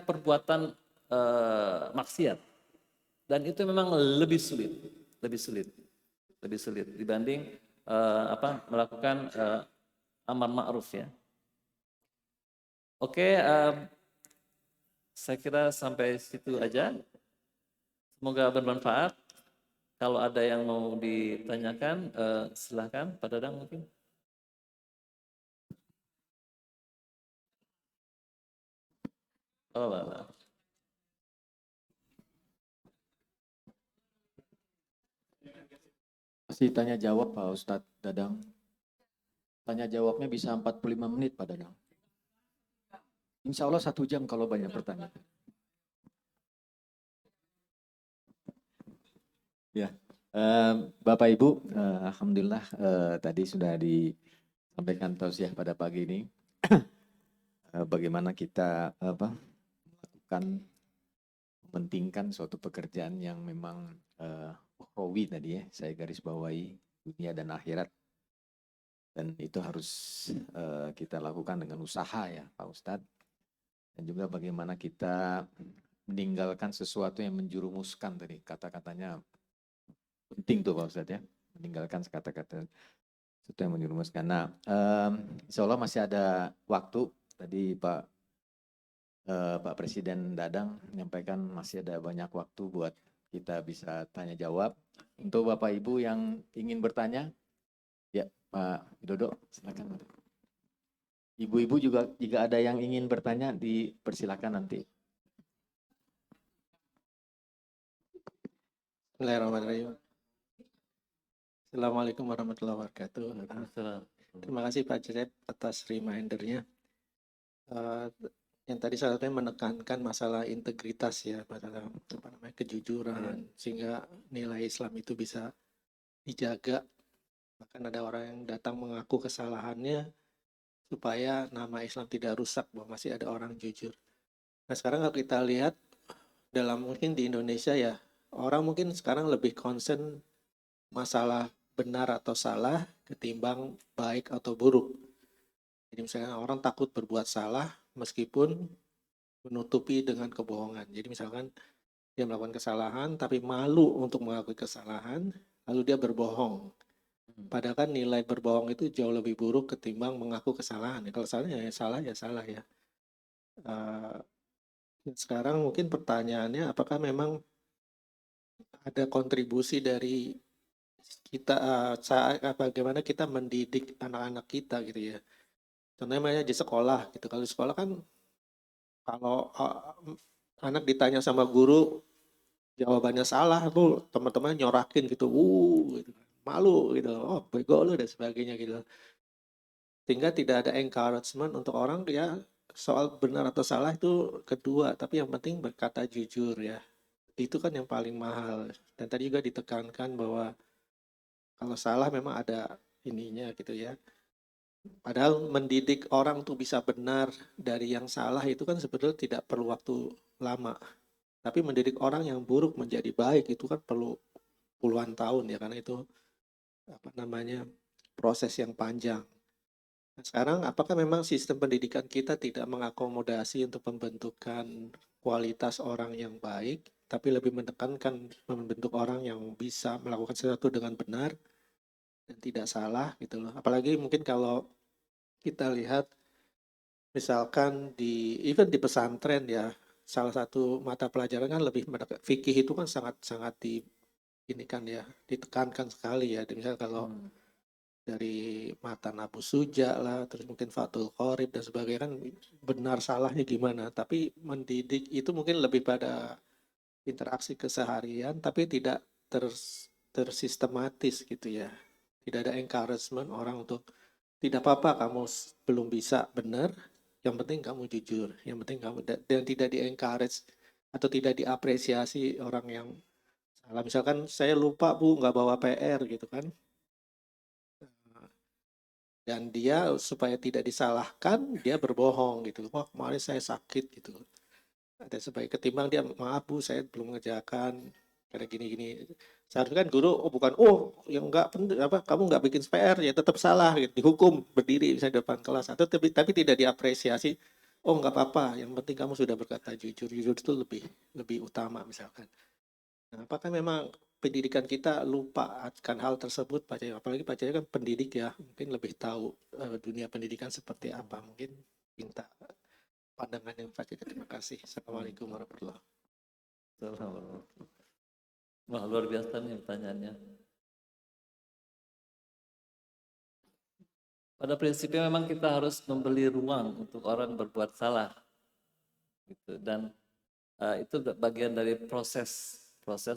perbuatan maksiat, dan itu memang lebih sulit dibanding melakukan amar ma'ruf ya. Oke, saya kira sampai situ aja. Semoga bermanfaat. Kalau ada yang mau ditanyakan, silahkan Pak Dadang mungkin. Oh, lah. Masih tanya jawab Pak Ustadz Dadang. Tanya jawabnya bisa 45 menit Pak Dadang. Insya Allah 1 jam kalau banyak pertanyaan. Ya, Bapak Ibu, alhamdulillah tadi sudah disampaikan tausiah pada pagi ini. Bagaimana kita melakukan mementingkan suatu pekerjaan yang memang ukhrawi tadi ya, saya garis bawahi dunia dan akhirat. Dan itu harus kita lakukan dengan usaha ya Pak Ustadz. Dan juga bagaimana kita meninggalkan sesuatu yang menjerumuskan tadi, kata-katanya penting tuh Pak Ustadz ya, meninggalkan kata-kata sesuatu yang menjerumuskan. Nah, insya Allah masih ada waktu. Tadi Pak Presiden Dadang menyampaikan masih ada banyak waktu buat kita bisa tanya jawab. Untuk Bapak Ibu yang ingin bertanya, ya Pak Widodo, silakan. Ibu-ibu juga jika ada yang ingin bertanya, dipersilakan nanti. Bismillahirrahmanirrahim. Assalamualaikum warahmatullahi wabarakatuh. Terima kasih Pak Cecep atas remindernya. Yang tadi saya menekankan masalah integritas ya, masalah kejujuran, sehingga nilai Islam itu bisa dijaga. Bahkan ada orang yang datang mengaku kesalahannya supaya nama Islam tidak rusak, bahwa masih ada orang jujur. Nah sekarang kalau kita lihat dalam mungkin di Indonesia ya, orang mungkin sekarang lebih concern masalah benar atau salah ketimbang baik atau buruk. Jadi misalnya orang takut berbuat salah meskipun menutupi dengan kebohongan. Jadi misalkan dia melakukan kesalahan tapi malu untuk mengakui kesalahan, lalu dia berbohong. Padahal kan nilai berbohong itu jauh lebih buruk ketimbang mengaku kesalahan. Kalau salah ya salah ya. Sekarang mungkin pertanyaannya apakah memang ada kontribusi dari kita bagaimana kita mendidik anak-anak kita gitu ya. Contohnya di sekolah gitu. Kalau di sekolah kan kalau anak ditanya sama guru jawabannya salah tuh teman-teman nyorakin gitu, gitu. Malu gitu, oh bego lu dan sebagainya gitu. Sehingga tidak ada encouragement untuk orang ya soal benar atau salah itu kedua, tapi yang penting berkata jujur ya. Itu kan yang paling mahal. Dan tadi juga ditekankan bahwa kalau salah memang ada ininya gitu ya. Padahal mendidik orang untuk bisa benar dari yang salah itu kan sebetulnya tidak perlu waktu lama. Tapi mendidik orang yang buruk menjadi baik itu kan perlu puluhan tahun ya, karena itu apa namanya proses yang panjang. Nah, sekarang apakah memang sistem pendidikan kita tidak mengakomodasi untuk pembentukan kualitas orang yang baik, tapi lebih menekankan membentuk orang yang bisa melakukan sesuatu dengan benar dan tidak salah gitu loh. Apalagi mungkin kalau kita lihat misalkan even di pesantren ya, salah satu mata pelajaran kan lebih fikih itu kan sangat-sangat ini kan ya, ditekankan sekali ya. Misal kalau dari matan Abu Suja lah, terus mungkin Fathul Qorib dan sebagainya kan benar salahnya gimana. Tapi mendidik itu mungkin lebih pada interaksi keseharian, tapi tidak tersistematis gitu ya. Tidak ada encouragement orang untuk tidak apa-apa kamu belum bisa benar, yang penting kamu jujur, yang penting kamu dan tidak di-encourage atau tidak diapresiasi orang yang salah. Misalkan saya lupa Bu nggak bawa PR gitu kan, dan dia supaya tidak disalahkan dia berbohong gitu. Wah kemarin saya sakit gitu. Ada sebaik ketimbang dia maaf Bu saya belum mengerjakan karena gini-gini. Seharusnya kan guru bukan yang enggak apa kamu nggak bikin PR ya tetap salah gitu, dihukum berdiri misalnya di depan kelas atau tapi tidak diapresiasi. Oh nggak apa-apa, yang penting kamu sudah berkata jujur. Jujur itu lebih lebih utama misalkan. Nah, apakah memang pendidikan kita lupa akan hal tersebut Pak Jaya? Apalagi Pak Jaya kan pendidik ya, mungkin lebih tahu dunia pendidikan seperti apa. Mungkin minta pandangan yang Pak Jaya. Terima kasih. Assalamualaikum warahmatullahi wabarakatuh. Wah, luar biasa nih pertanyaannya. Pada prinsipnya memang kita harus membeli ruang untuk orang berbuat salah, gitu. Dan itu bagian dari proses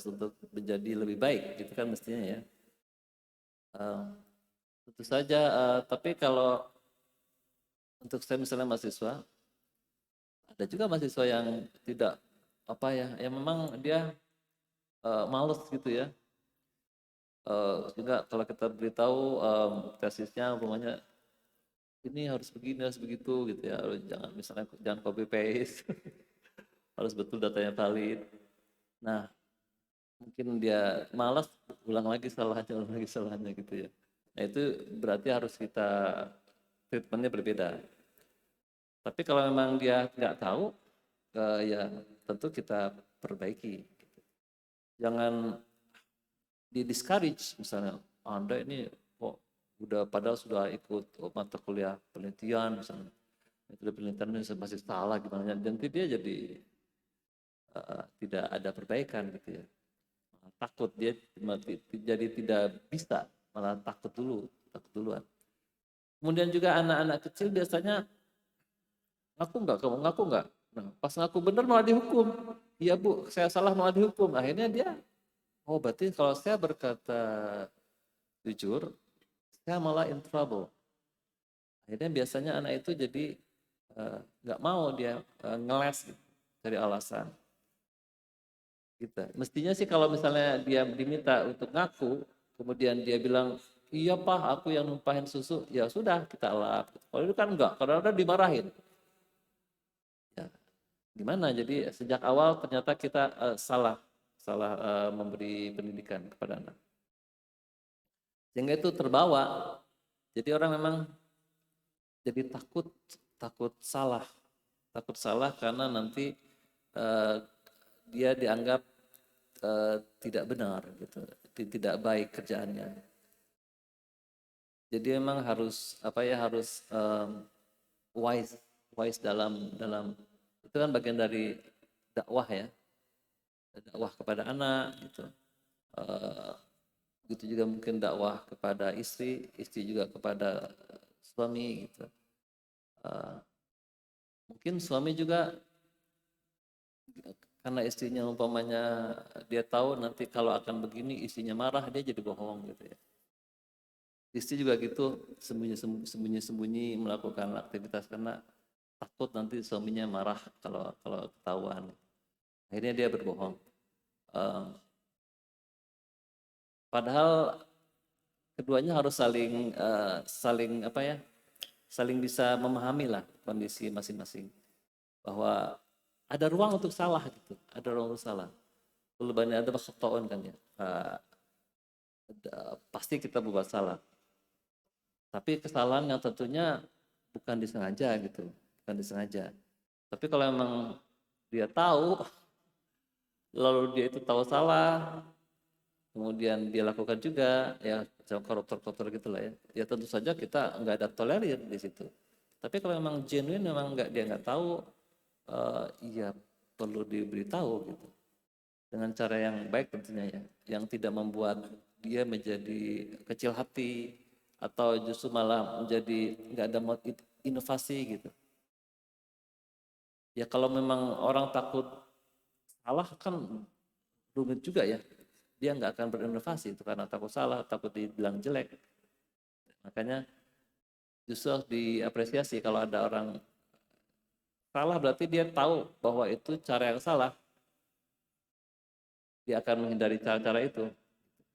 untuk menjadi lebih baik, gitu kan mestinya ya. Tentu saja, tapi kalau untuk saya misalnya mahasiswa, ada juga mahasiswa yang tidak apa ya, yang memang dia males gitu ya. Juga kalau kita beritahu tesisnya umpamanya ini harus begini harus begitu gitu ya, jangan misalnya jangan copy paste harus betul datanya valid. Nah mungkin dia malas ulang lagi salahnya gitu ya. Nah itu berarti harus kita treatmentnya berbeda. Tapi kalau memang dia nggak tahu ya tentu kita perbaiki. Jangan di discourage misalnya Anda ini kok udah padahal sudah ikut mata kuliah penelitian misalnya metode penelitian ini masih salah gimana nanti dia jadi tidak ada perbaikan gitu ya, takut dia jadi tidak bisa, malah takut duluan. Kemudian juga anak-anak kecil biasanya kamu ngaku nggak, nah pas ngaku bener malah dihukum. Iya Bu saya salah malah dihukum, akhirnya dia oh berarti kalau saya berkata jujur saya malah in trouble. Akhirnya biasanya anak itu jadi nggak mau dia ngeles gitu, dari alasan. Gitu. Mestinya sih kalau misalnya dia diminta untuk ngaku, kemudian dia bilang, iya Pak, aku yang numpahin susu, ya sudah kita lap. Kalau itu kan enggak, karena udah dimarahin. Ya, gimana? Jadi sejak awal ternyata kita salah memberi pendidikan kepada anak. Sehingga itu terbawa. Jadi orang memang jadi takut salah karena nanti dia dianggap tidak benar gitu, tidak baik kerjaannya. Jadi memang harus wise dalam itu kan bagian dari dakwah ya, dakwah kepada anak gitu. begitu juga mungkin dakwah kepada istri, istri juga kepada suami gitu. Mungkin suami juga karena istrinya umpamanya dia tahu nanti kalau akan begini istrinya marah, dia jadi bohong gitu ya. Istri juga gitu, sembunyi-sembunyi melakukan aktivitas karena takut nanti suaminya marah kalau ketahuan. Akhirnya dia berbohong. Padahal keduanya harus saling bisa memahami lah kondisi masing-masing, bahwa ada ruang untuk salah gitu, ada ruang untuk salah. Kulubani ada khata'un kan ya, pasti kita berbuat salah, tapi kesalahan yang tentunya bukan disengaja gitu, bukan disengaja. Tapi kalau memang dia tahu, lalu dia itu tahu salah, kemudian dia lakukan juga, ya koruptor-koruptor gitulah ya. Ya tentu saja kita nggak ada tolerir di situ. Tapi kalau memang genuine, memang dia nggak tahu, ya perlu diberitahu gitu. Dengan cara yang baik tentunya ya, yang tidak membuat dia menjadi kecil hati atau justru malah menjadi nggak ada inovasi gitu. Ya kalau memang orang takut salah kan rumit juga ya. Dia nggak akan berinovasi itu karena takut salah, takut dibilang jelek. Makanya justru harus diapresiasi kalau ada orang salah, berarti dia tahu bahwa itu cara yang salah. Dia akan menghindari cara-cara itu.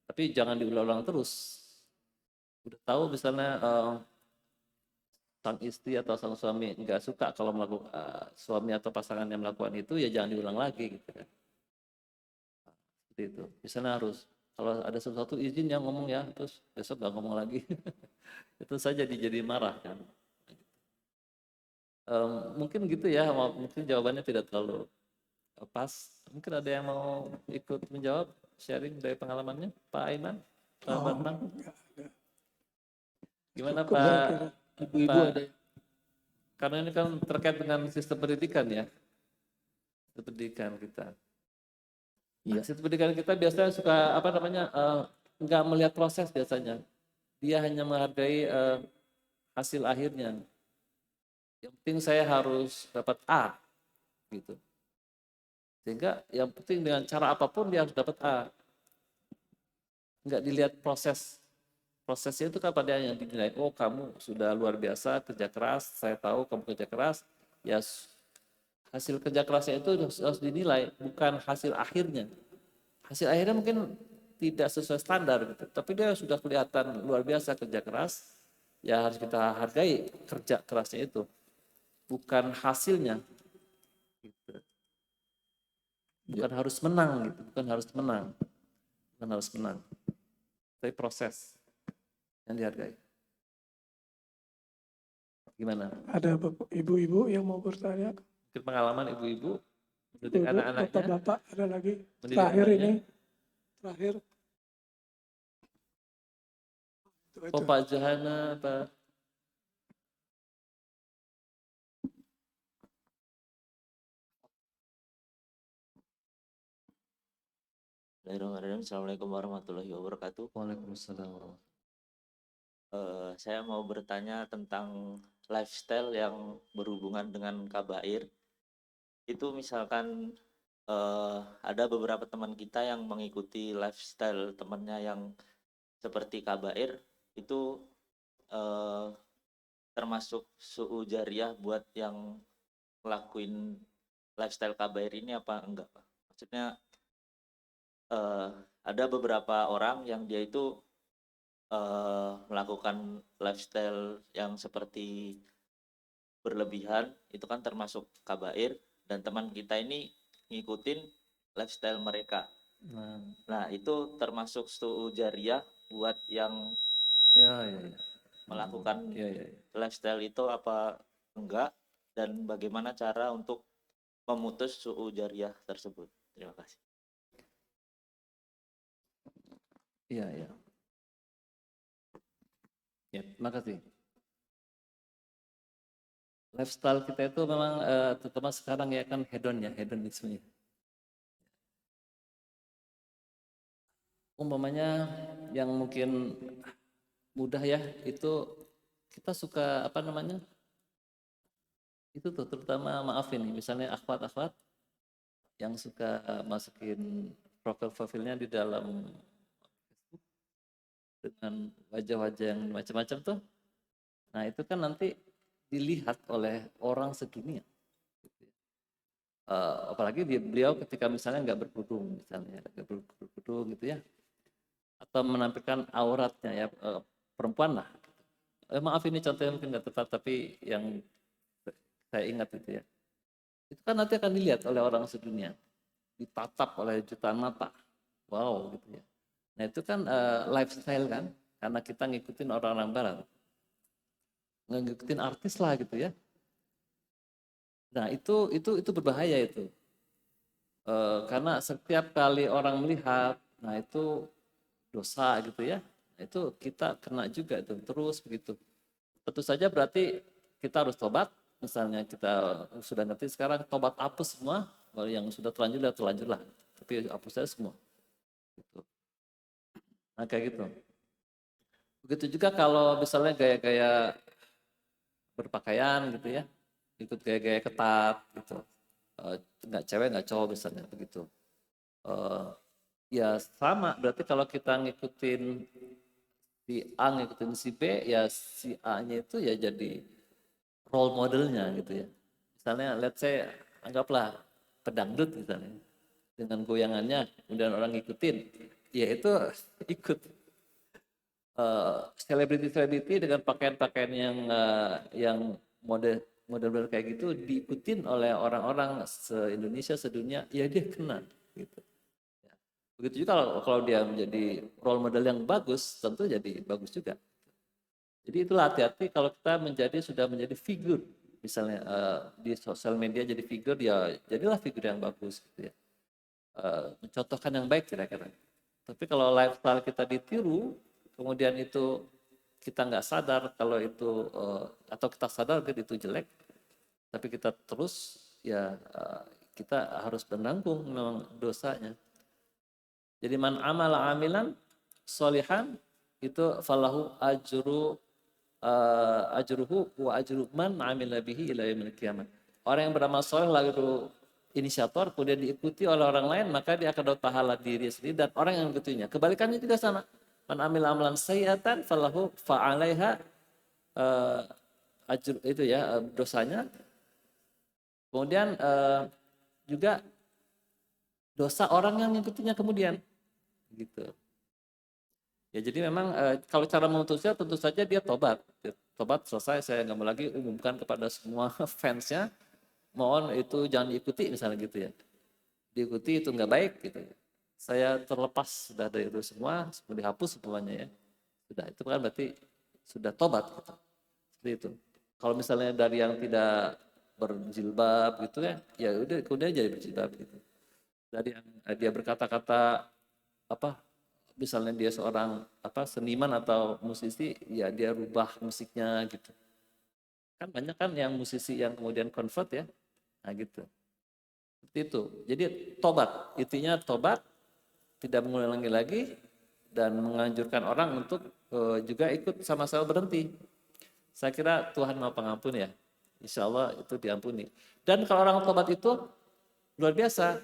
Tapi jangan diulang-ulang terus. Udah tahu misalnya sang istri atau sang suami nggak suka kalau melakukan suami atau pasangan yang melakukan itu, ya jangan diulang lagi gitu kan. Seperti itu. Misalnya harus kalau ada sesuatu izin yang ngomong ya, terus besok nggak ngomong lagi. Itu saja jadi marah kan. Mungkin gitu ya, mungkin jawabannya tidak terlalu pas. Mungkin ada yang mau ikut menjawab, sharing dari pengalamannya, Pak Aiman, Pak Batman. Gimana Cukup saya kira. Pak? Ibu-ibu Pak, ada. karena ini kan terkait dengan sistem pendidikan ya, sistem pendidikan kita. Iya. Sistem pendidikan kita biasanya suka nggak melihat proses biasanya. Dia hanya menghargai hasil akhirnya. Yang penting saya harus dapat A, gitu. Sehingga yang penting dengan cara apapun dia harus dapat A. Nggak dilihat proses. Prosesnya itu kan pada yang dinilai, oh kamu sudah luar biasa kerja keras, saya tahu kamu kerja keras, ya hasil kerja kerasnya itu harus dinilai, bukan hasil akhirnya. Hasil akhirnya mungkin tidak sesuai standar, gitu. Tapi dia sudah kelihatan luar biasa kerja keras, ya harus kita hargai kerja kerasnya itu, bukan hasilnya. Gitu. Bukan harus menang, gitu. Bukan harus menang, tapi proses yang dihargai. Gimana? Ada ibu-ibu yang mau bertanya? Mungkin pengalaman ibu-ibu mendidik Ibu, anak-anaknya. bapak-bapak ada lagi? Mendidik Terakhir anaknya. ini. Terakhir. Oh Pak Johana, Pak. Bismillahirrahmanirrahim. Assalamualaikum warahmatullahi wabarakatuh. Waalaikumsalam. Saya mau bertanya tentang lifestyle yang berhubungan dengan kabair. Itu misalkan ada beberapa teman kita yang mengikuti lifestyle temannya yang seperti kabair, itu termasuk su'u jariyah buat yang ngelakuin lifestyle kabair ini apa enggak, Pak? Maksudnya ada beberapa orang yang dia itu melakukan lifestyle yang seperti berlebihan, itu kan termasuk kabair, dan teman kita ini ngikutin lifestyle mereka. Nah itu termasuk su'u jariyah buat yang Ya. melakukan Ya. lifestyle itu apa enggak, dan bagaimana cara untuk memutus su'u jariyah tersebut. Terima kasih. Iya. Ya, terima kasih. Lifestyle kita itu memang terutama sekarang ya kan hedonisme. Umpamanya yang mungkin mudah ya, itu kita suka apa namanya? Itu tuh terutama maafin nih, misalnya akhwat-akhwat yang suka masukin profilnya di dalam Facebook dengan wajah-wajah yang macam-macam tuh. Nah, itu kan nanti dilihat oleh orang sedunia. Apalagi beliau ketika misalnya nggak berkerudung, misalnya nggak berkerudung gitu ya, atau menampilkan auratnya ya, perempuan lah. Maaf ini contohnya mungkin nggak tepat, tapi yang saya ingat itu ya, itu kan nanti akan dilihat oleh orang sedunia, ditatap oleh jutaan mata, wow gitu ya. Nah itu kan lifestyle kan, karena kita ngikutin orang-orang barat, ngikutin artis lah gitu ya. Nah itu berbahaya itu. Karena setiap kali orang melihat, nah itu dosa gitu ya. Nah, itu kita kena juga itu terus begitu. Tentu saja berarti kita harus tobat. Misalnya kita sudah ngerti sekarang, tobat hapus semua. Kalau yang sudah terlanjur lah. Tapi hapus saja semua. Gitu. Nah kayak gitu. Begitu juga kalau misalnya gaya-gaya berpakaian gitu ya, ikut gaya-gaya ketat gitu, nggak cewek nggak cowok misalnya begitu, ya sama berarti kalau kita ngikutin si A ngikutin si B, ya si A-nya itu ya jadi role modelnya gitu ya. Misalnya let's say anggaplah pedangdut misalnya dengan goyangannya kemudian orang ngikutin, ya itu ikut. Selebriti dengan pakaian-pakaian yang model kayak gitu diikutin oleh orang-orang se-Indonesia, sedunia, ya dia kena gitu. Ya. Begitu juga kalau dia menjadi role model yang bagus, tentu jadi bagus juga. Jadi itulah hati-hati kalau kita sudah menjadi figur, misalnya di sosial media jadi figur, ya jadilah figur yang bagus gitu ya. Mencontohkan yang baik kira-kira. Tapi kalau lifestyle kita ditiru, kemudian itu kita nggak sadar kalau itu atau kita sadar gitu itu jelek, tapi kita terus ya kita harus menanggung memang dosanya. Jadi man amala amilan solihan itu falahu ajruhu wa ajru man amila bihi ila yaumil qiyamah. Orang yang beramal soleh lalu inisiator kemudian diikuti oleh orang lain, maka dia akan dapat pahala diri sendiri dan orang yang mengikutinya. Kebalikannya juga sama. Man amil amalan sayyi'atan falahu fa'alaiha ajr itu ya dosanya. Kemudian juga dosa orang yang mengikutinya kemudian gitu. Ya jadi memang kalau cara memutusnya tentu saja dia tobat. Tobat selesai, saya nggak mau lagi umumkan kepada semua fansnya. Mohon itu jangan diikuti misalnya gitu ya. Diikuti itu nggak baik gitu ya. Saya terlepas sudah dari itu semua dihapus semuanya ya. Sudah itu kan berarti sudah tobat gitu. Seperti itu. Kalau misalnya dari yang tidak berjilbab gitu ya udah kemudian jadi berjilbab gitu. Dari yang dia berkata-kata apa misalnya dia seorang seniman atau musisi, ya dia rubah musiknya gitu. Kan banyak kan yang musisi yang kemudian convert ya. Nah gitu. Seperti itu. Jadi tobat, intinya tobat, tidak mengulangi lagi dan menganjurkan orang untuk juga ikut sama-sama berhenti. Saya kira Tuhan Maha Pengampun ya. Insya Allah itu diampuni. Dan kalau orang tobat itu luar biasa.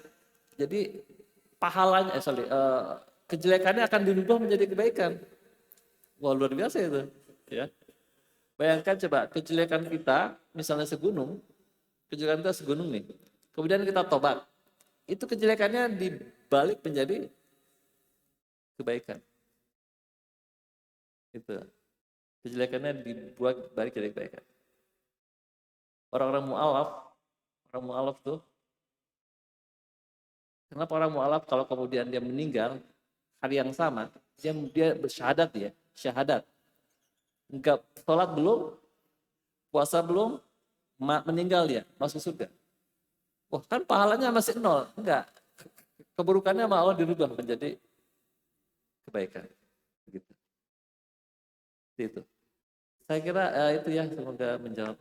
Jadi pahalanya, kejelekannya akan dirubah menjadi kebaikan. Wah luar biasa itu. Ya. Bayangkan coba kejelekan kita, misalnya segunung, kejelekan kita segunung nih. Kemudian kita tobat. Itu kejelekannya dibalik menjadi kebaikan. Itu. Kejelekannya dibuat balik jadi kebaikan. Orang-orang mu'alaf tuh, kenapa orang mu'alaf kalau kemudian dia meninggal hari yang sama, dia bersyahadat ya, syahadat. Enggak sholat belum, puasa belum, meninggal dia, masuk surga. Wah kan pahalanya masih 0, enggak. Keburukannya sama Allah dirubah menjadi kebaikan. Begitu. Itu. Saya kira itu ya, semoga menjawab.